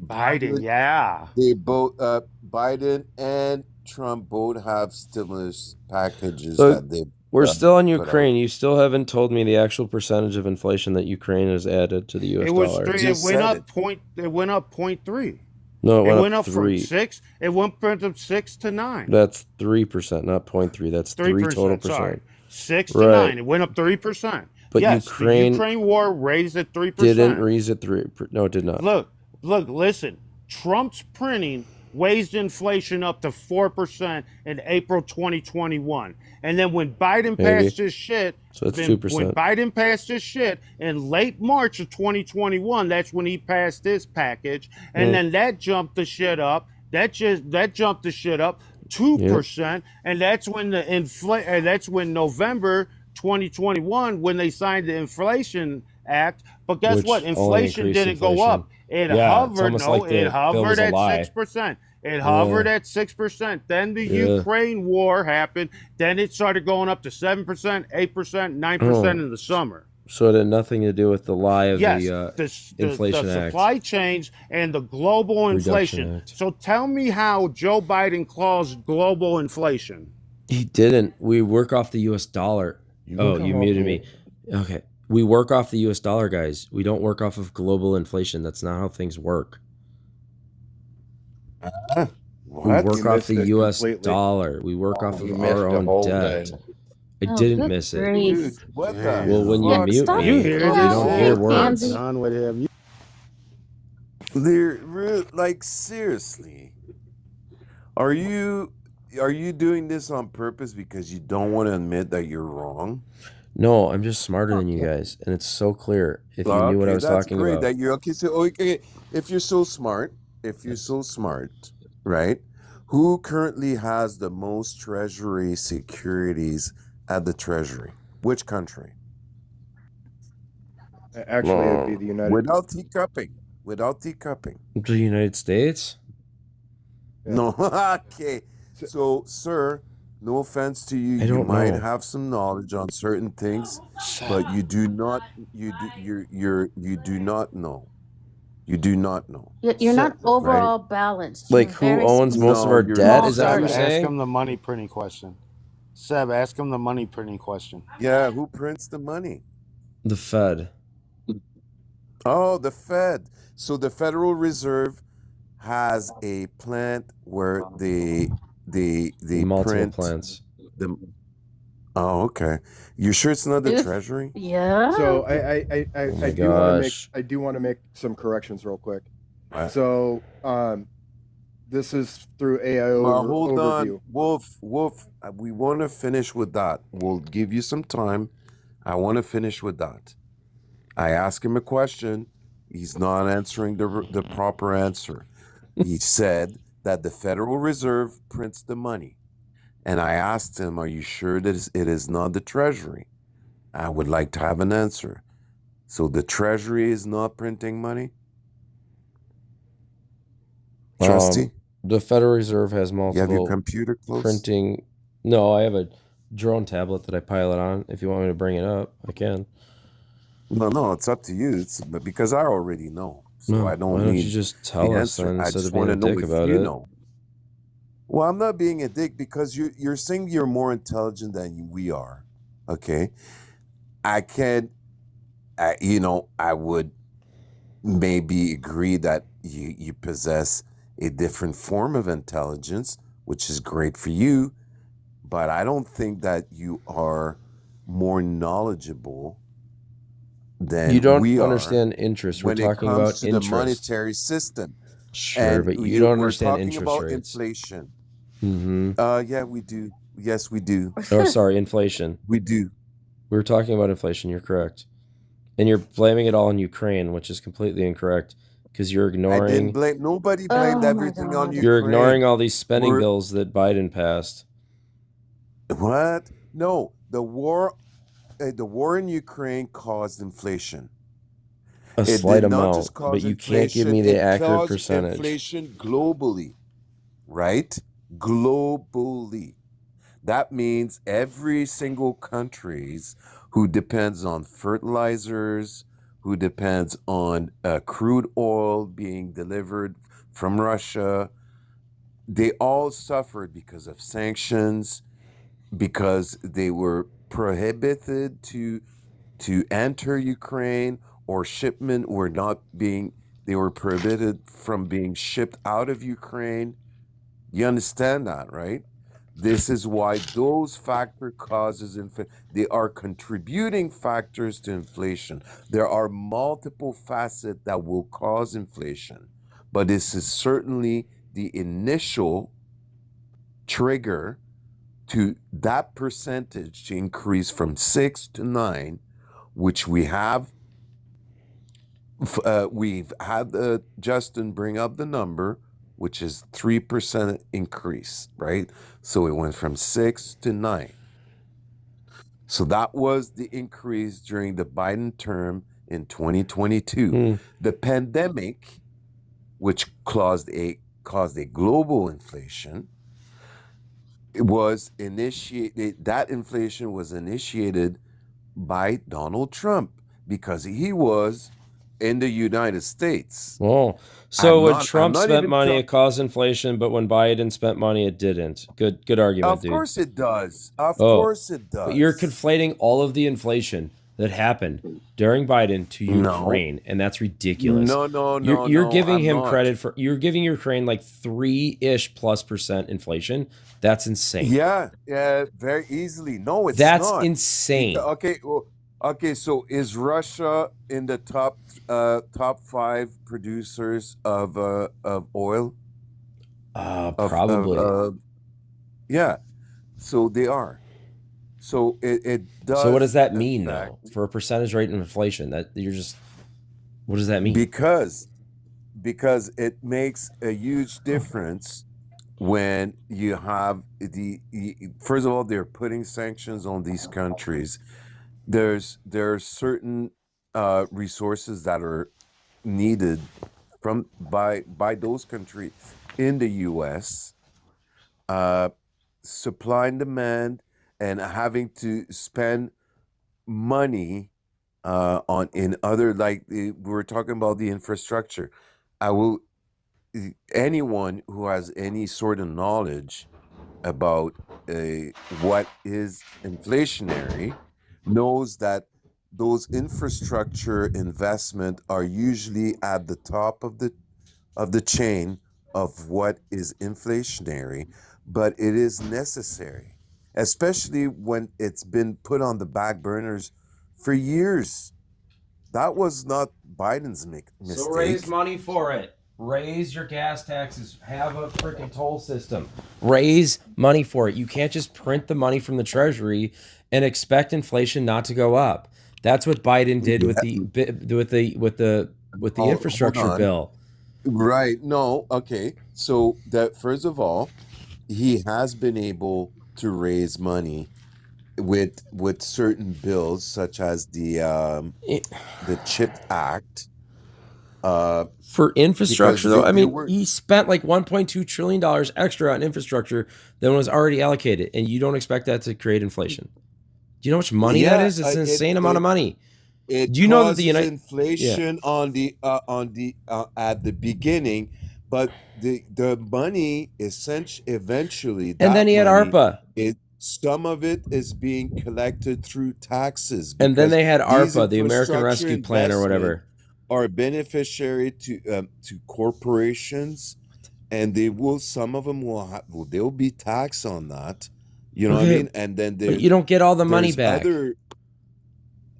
Biden, yeah. They both, Biden and Trump both have stimulus packages So, that they We're still on but Ukraine. You still haven't told me the actual percentage of inflation that Ukraine has added to the U.S. It was dollar. three. It went up point. It went up 0.3. No, It it went up from 3. 6. It went from 6 to 9. That's 3%, not 0.3. That's 3 total 3%. Sorry, percent. 6 to Right. 9. It went up 3%. But Yes, Ukraine the Ukraine war raised it 3%. didn't raise it 3. No, it did not. Look, listen. Trump's printing raised inflation up to 4% in April 2021. And then when Biden Maybe. passed his shit, So it's when 2%. Biden passed his shit in late March of 2021, that's when he passed his package. And then that jumped the shit up. That jumped the shit up 2%. And that's when that's when November 2021 when they signed the Inflation Act. But guess Which what? only Inflation increased didn't go inflation. up. It Yeah, it's hovered. almost No, like the it bill hovered was a at lie. 6%. It hovered Yeah. at 6%. Then the Yeah. Ukraine war happened. Then it started going up to 7%, 8%, 9% in the summer. So it had nothing to do with the lie of Yes, the Inflation the Act. supply chains and the global Reduction inflation. Act. So tell me how Joe Biden caused global inflation. He didn't. We work off the U.S. dollar. Oh, you muted me. Okay. We work off the U.S. dollar, guys. We don't work off of global inflation. That's not how things work. what? We work You off missed the it U.S. completely. dollar. We work off You of missed our the own whole debt. thing. I Oh, didn't good miss it. grief. Dude, what the Well, when you Yeah, mute stop. me, You hear you this don't hear shit? words. Andy. Done with him. Like seriously, are you doing this on purpose because you don't want to admit that you're wrong? No, I'm just smarter than you guys, and it's so clear. If you knew what I was that's talking great about. that you're okay. So okay, if you're so smart, right? Who currently has the most treasury securities at the treasury? Which country? Actually, it'd be the United. Without teacupping. The United States? Yeah. No. Okay. So, sir, no offense to you, I you don't might know. have some knowledge on certain things, but you do not know. You do not know. You're not overall balanced. Like, You're who very owns most of No, our you're debt? small Is that what you're circle. Ask saying? him the money printing question. Seb, ask him the money printing question. Yeah, who prints the money? The Fed. Oh, the Fed. So the Federal Reserve has a plant where they Multiple print plants. the. Oh, okay. You sure it's not the If- Treasury? Yeah. So Oh my I do want to make some corrections real quick. Right. So this is through AIO Hold overview. on, Wolf. We want to finish with that. We'll give you some time. I want to finish with that. I asked him a question. He's not answering the proper answer. He said that the Federal Reserve prints the money. And I asked him, are you sure that it is not the Treasury? I would like to have an answer. So the Treasury is not printing money? Trustee? The Federal Reserve has You have multiple your computer close? printing. No, I have a drone tablet that I pilot on. If you want me to bring it up, I can. No, it's up to you. It's because I already know. So No, I don't why don't need you just tell the us answer. then I instead just of being want a to know dick if about you it? know. Well, I'm not being a dick because you're saying you're more intelligent than we are. Okay. I would maybe agree that you possess a different form of intelligence, which is great for you, but I don't think that you are more knowledgeable than You don't we are understand interest. We're when it talking comes about to the interest. monetary system. Sure, And but you don't we're understand talking interest about rates. inflation. Mm-hmm. Yeah, we do. Yes, we do. Oh, sorry, inflation. We do. We were talking about inflation. You're correct. And you're blaming it all on Ukraine, which is completely incorrect because you're I didn't ignoring. blame. Nobody blamed Oh my everything on God. Ukraine. You're ignoring all these spending We're- bills that Biden passed. What? No, the war in Ukraine caused inflation. A It slight did not amount, just cause but you can't give inflation, me the it accurate caused percentage. inflation globally, right? Globally. That means every single countries who depends on fertilizers, who depends on crude oil being delivered from Russia, they all suffered because of sanctions, because they were prohibited to enter Ukraine, or shipment were not being, they were prohibited from being shipped out of Ukraine. You understand that, right? This is why those factor causes they are contributing factors to inflation. There are multiple facets that will cause inflation, but this is certainly the initial trigger to that percentage to increase from 6 to 9, which we've had Justin bring up the number, which is 3% increase, right? So it went from 6 to 9. So that was the increase during the Biden term in 2022. The pandemic, which caused a global inflation, was initiated. That inflation was initiated by Donald Trump because he was in the United States. Oh, so when Trump spent money, it caused inflation, but when Biden spent money, it didn't. Good argument, dude. Of course it does. Of course it does. But you're conflating all of the inflation that happened during Biden to Ukraine, and that's ridiculous. You're giving him credit for, you're giving Ukraine like 3% inflation. That's insane. Yeah, very easily. No, it's that's not. Insane. Okay, so is Russia in the top 5 producers of oil? Probably. Yeah, so they are. So it does. So what does that mean though for a percentage rate of inflation? That you're just, what does that mean? Because it makes a huge difference when you have first of all, they're putting sanctions on these countries. There are certain resources that are needed by those countries in the U.S. Supply and demand, and having to spend money in other, like we're talking about the infrastructure. Anyone who has any sort of knowledge about what is inflationary knows that those infrastructure investment are usually at the top of the chain of what is inflationary, but it is necessary, especially when it's been put on the back burners for years. That was not Biden's mistake. So raise money for it. Raise your gas taxes. Have a freaking toll system. Raise money for it. You can't just print the money from the Treasury and expect inflation not to go up. That's what Biden did with the infrastructure bill. Right. No. Okay. So that, first of all, he has been able to raise money with certain bills, such as the CHIP Act. For infrastructure, though, I mean, he spent like $1.2 trillion extra on infrastructure than was already allocated, and you don't expect that to create inflation. Do you know how much money that is? It's an insane amount of money. Do you know that the inflation on the at the beginning, but the money eventually, and then he had ARPA. Some of it is being collected through taxes, and then they had ARPA, the American Rescue Plan or whatever, are beneficiary to corporations, and some of them they'll be taxed on that. You know what I mean? And then but you don't get all the money back.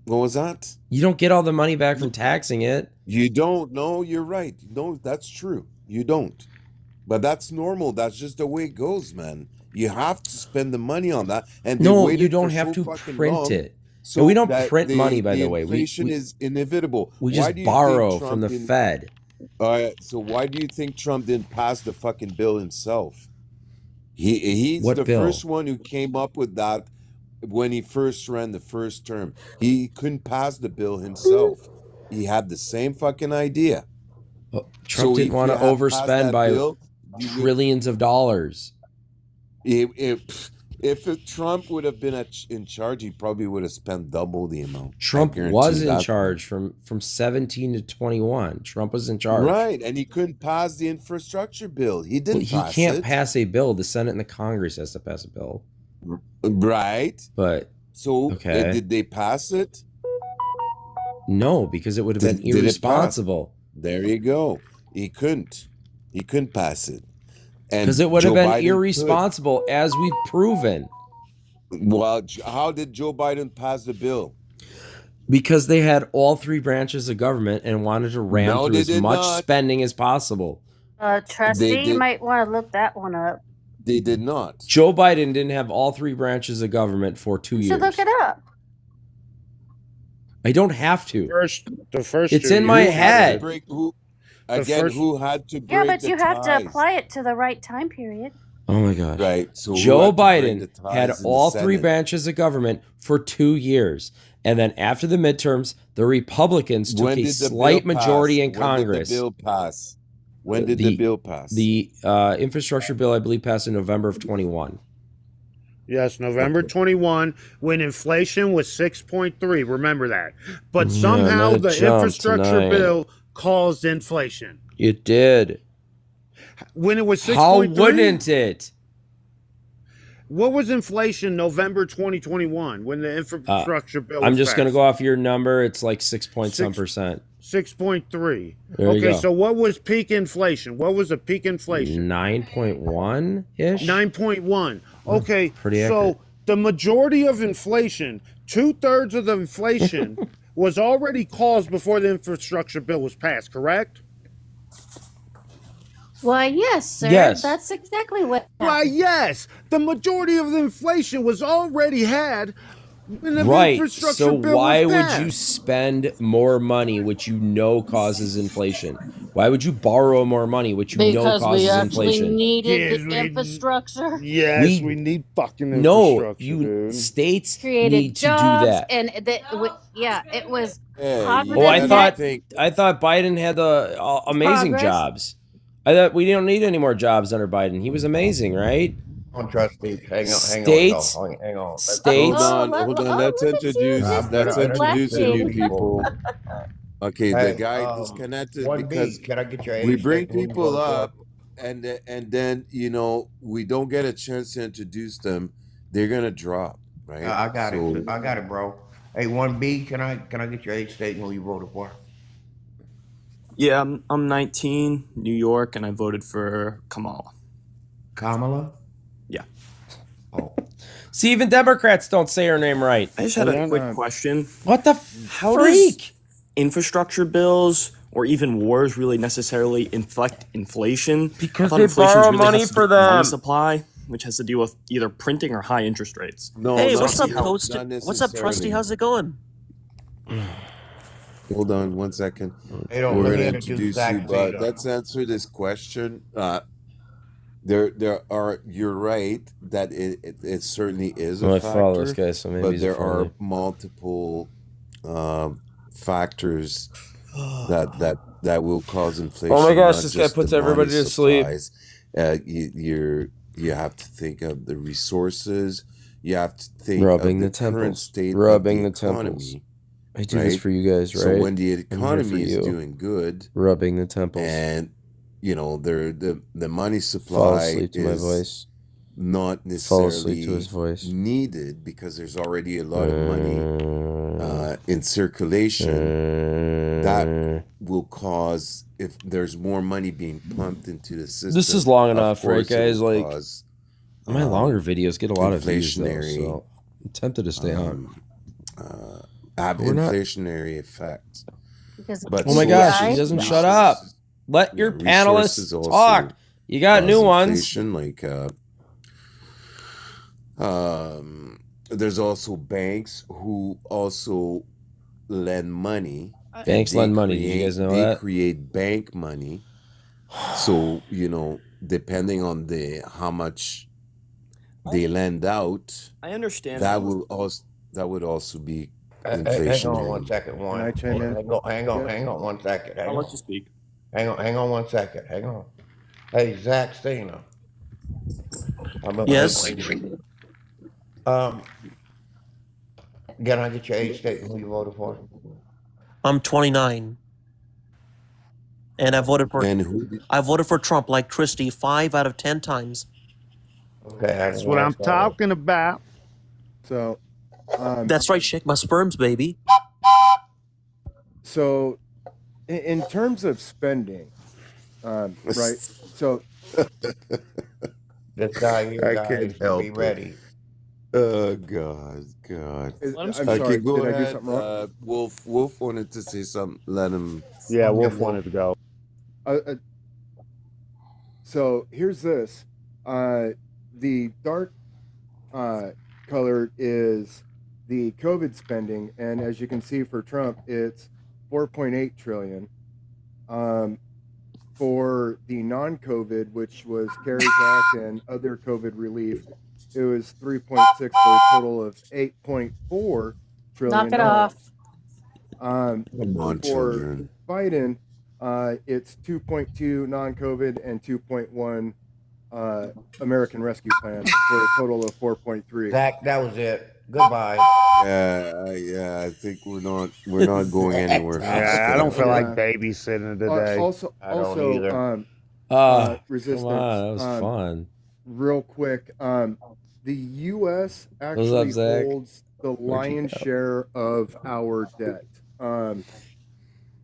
What was that? You don't get all the money back from taxing it. You don't. No, you're right. No, that's true. You don't. But that's normal. That's just the way it goes, man. You have to spend the money on that. And no, you don't have to print it. So we don't print money, by the way. Inflation is inevitable. We just borrow from the Fed. So why do you think Trump didn't pass the fucking bill himself? He's the first one who came up with that when he first ran the first term. He couldn't pass the bill himself. He had the same fucking idea. Well, Trump didn't want to overspend by trillions of dollars. If Trump would have been in charge, he probably would have spent double the amount. Trump was in charge from 17 to 21. Trump was in charge. Right, and he couldn't pass the infrastructure bill. He didn't pass it. He can't pass a bill. The Senate and the Congress has to pass a bill. Right. But So Okay. did they pass it? No, because it would have been Did it pass? irresponsible. There you go. He couldn't pass it. And Because it would have Joe been Biden irresponsible, as we've proven. Well, how did Joe Biden pass the bill? Because they had all three branches of government and wanted to ram No, through they as did much not. spending as possible. Trustee, you might want to look that one up. They did not. Joe Biden didn't have all three branches of government for 2 You years. should look it up. I don't have to. The first It's 2 in my years. head. Who had to break Yeah, but the you have to ties? apply it to the right time period. Oh my gosh. Right. So who Joe had to break Biden the ties had in the all three Senate? branches of government for 2 years. And then after the midterms, the Republicans took When a did the slight bill majority pass? in Congress. When did the bill pass? When did the bill pass? The infrastructure bill, I believe, passed in November of 21. Yes, November 21, when inflation was 6.3. Remember that. But Yeah, somehow let it the jump infrastructure tonight. bill caused inflation. It did. When it was 6.3. How wouldn't it? What was inflation November 2021 when the infrastructure bill was I'm just going to passed? go off your number. It's like 6.some%. 6.3. There you Okay, go. so what was peak inflation? What was the peak inflation? 9.1-ish? 9.1. Okay, pretty so accurate. the majority of inflation, 2/3 of the inflation, was already caused before the infrastructure bill was passed, correct? Why, yes, sir. Yes. That's exactly what Why, happened. yes. The majority of the inflation was already had when the Right. infrastructure So bill why was would passed. you spend more money, which you know causes inflation? Why would you borrow more money, which you know Because causes we actually inflation? needed the infrastructure. Yes, we need fucking No, infrastructure, you dude. states Created need to do jobs, that. and yeah, it was Hey, positive Oh, I net. thought Biden had amazing Progress. jobs. I thought we don't need any more jobs under Biden. He was amazing, right? On trustee, hang on, States, hang on. states. Hold on. Let's introduce new people. Okay, the Hey, guy disconnected 1B, because can I get your we age bring statement when you people voted for? up, and then we don't get a chance to introduce them. They're gonna drop, right? I got it. I got it, bro. Hey, 1B, can I get your age statement when you voted for? Yeah, I'm 19, New York, and I voted for Kamala. Kamala? Yeah. Oh. See, even Democrats don't say her name right. I just had a quick question. What the How freak? does infrastructure bills or even wars really necessarily inflect inflation? Because I thought they inflation borrow really money has to for do with money them. supply, which has to do with either printing or high interest rates. No, Hey, not what's up, how- Toast? not What's up, Trusty? necessarily. How's it going? Hold on 1 second. Hey, don't We're let gonna me introduce introduce Zach you, but Taylor. let's answer this question. There are. You're right that it certainly is a Well, I factor. follow this guy, so maybe but he's there a friendly. are multiple factors that will cause inflation. Oh my gosh, not this guy just puts the everybody money to sleep. supplies. You have to think of the resources. You have to think Rubbing of the current temples. state Rubbing of the the temples. economy. I do this right? for you guys, right? So when the I'm here for economy is you. doing good, Rubbing the temples. and the money Fall supply asleep to my is voice. not Fall asleep to necessarily his voice. needed because there's already a lot of money in circulation. That will cause, if there's more money being pumped into the system. This is long of enough, right, course it guys? will Like, cause, my longer videos get a lot of views, though, inflationary, so I'm tempted to stay on. have We're not- inflationary effects. Because But Oh my gosh, he CPI? doesn't No. shut up. Let your resources panelists also talk. You got new cause ones. inflation, like there's also banks who also lend money. and Banks they lend money. Did you guys know they that? create bank money. So depending on how much they lend out, I understand. that would also be Hang on inflationary. 1 second. Can I chime in? Hang on 1 second. I'll let you speak. Hang on 1 second. Hang on. Hey, Zach Steiner. Yes? Can I get your age statement who you voted for? I'm 29. And I voted for And who did- I voted for Trump like Christie 5 out of 10 times. Okay, That's what I'm talking about. So That's right, shake my sperms, baby. So, in terms of spending, right? So, This guy here, I guys, can't help be it. ready. Oh God. I'm Okay, sorry. go Did I do ahead. something wrong? Wolf wanted to say something. Let him. Yeah, Wolf Wolf. wanted to go. So here's this. The dark color is the COVID spending, and as you can see for Trump, it's 4.8 trillion. For the non-COVID, which was CARES Act and other COVID relief, it was 3.6 for a total of 8.4 trillion. Knock it off. Come on, For children. Biden, it's 2.2 non-COVID and 2.1 American Rescue Plan for a total of 4.3. Zach, that was it. Goodbye. Yeah. I think we're not going anywhere. Yeah, I don't feel like babysitting today. Also, resistance. Come on, that was fun. Real quick, the U.S. What's actually up, Zach? holds the lion's share of our debt.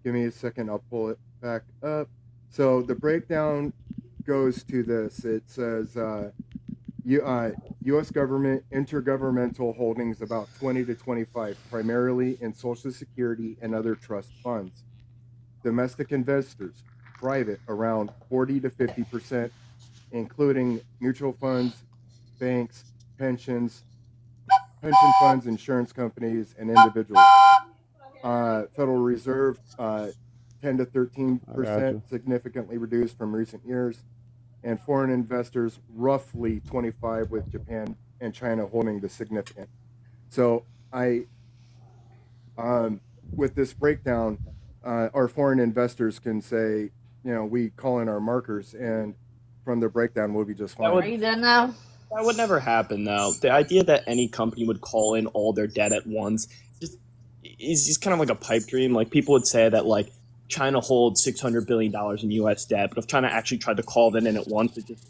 Give me a second, I'll pull it back up. So the breakdown goes to this. It says U.S. government intergovernmental holdings about 20 to 25, primarily in Social Security and other trust funds. Domestic investors, private, around 40 to 50%, including mutual funds, banks, pension funds, insurance companies, and individuals. Federal Reserve, 10 to 13%, significantly reduced from recent years. And foreign investors, roughly 25, with Japan and China holding the significant. So with this breakdown, our foreign investors can say, we call in our markers, and from the breakdown, we'll be just fine. Are you done now? That would never happen, though. The idea that any company would call in all their debt at once is just kind of like a pipe dream. Like, people would say that, like, China holds $600 billion in U.S. debt, but if China actually tried to call that in at once, it just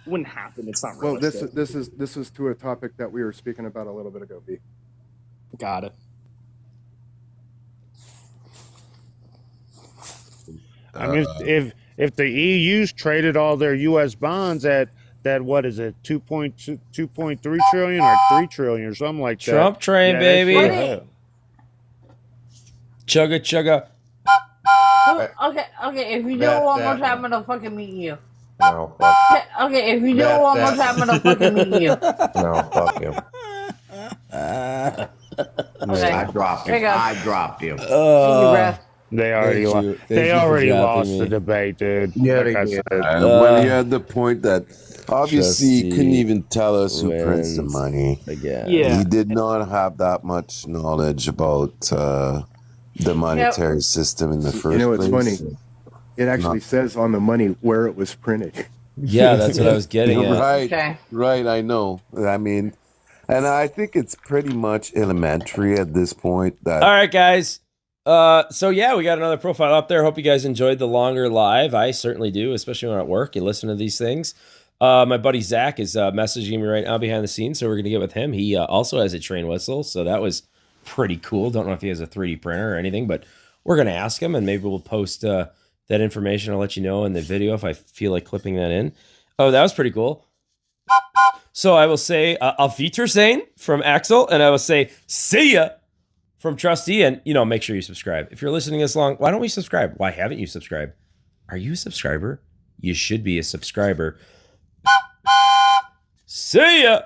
wouldn't happen. It's not realistic. Well, this is to a topic that we were speaking about a little bit ago, B. Got it. I mean, if the EU's traded all their U.S. bonds at that, what is it, 2.3 trillion or 3 trillion or something like that? Trump train, baby. Chugga chugga. Okay, if you do it one more time, I'm gonna fucking meet you. No, fuck. Okay, if you do it one more time, I'm gonna fucking meet you. No, fuck him. Okay. I dropped There him. you go. I dropped him. Thank you, bruh. They already Thank lost. you. Thank They you for already dropping lost me. the debate, dude. Yeah, Like they I did. said. When you're at the point that obviously he couldn't Trustee even tell us who prints the wins money. again. Yeah. He did not have that much knowledge about the monetary system in the first place. You know what's funny? It actually says on the money where it was printed. Yeah, that's what I was getting at. Right, Okay. right. I know. I mean, and I think it's pretty much elementary at this point. That All right, guys. So yeah, we got another profile up there. Hope you guys enjoyed the longer live. I certainly do, especially when I'm at work. You listen to these things. My buddy Zach is messaging me right now behind the scenes, so we're gonna get with him. He also has a train whistle, so that was pretty cool. Don't know if he has a 3D printer or anything, but we're gonna ask him, and maybe we'll post that information. I'll let you know in the video if I feel like clipping that in. Oh, that was pretty cool. So I will say Auf Wiedersehen from Axel, and I will say see ya from Trustee, and make sure you subscribe. If you're listening this long, why don't we subscribe? Why haven't you subscribed? Are you a subscriber? You should be a subscriber. See ya!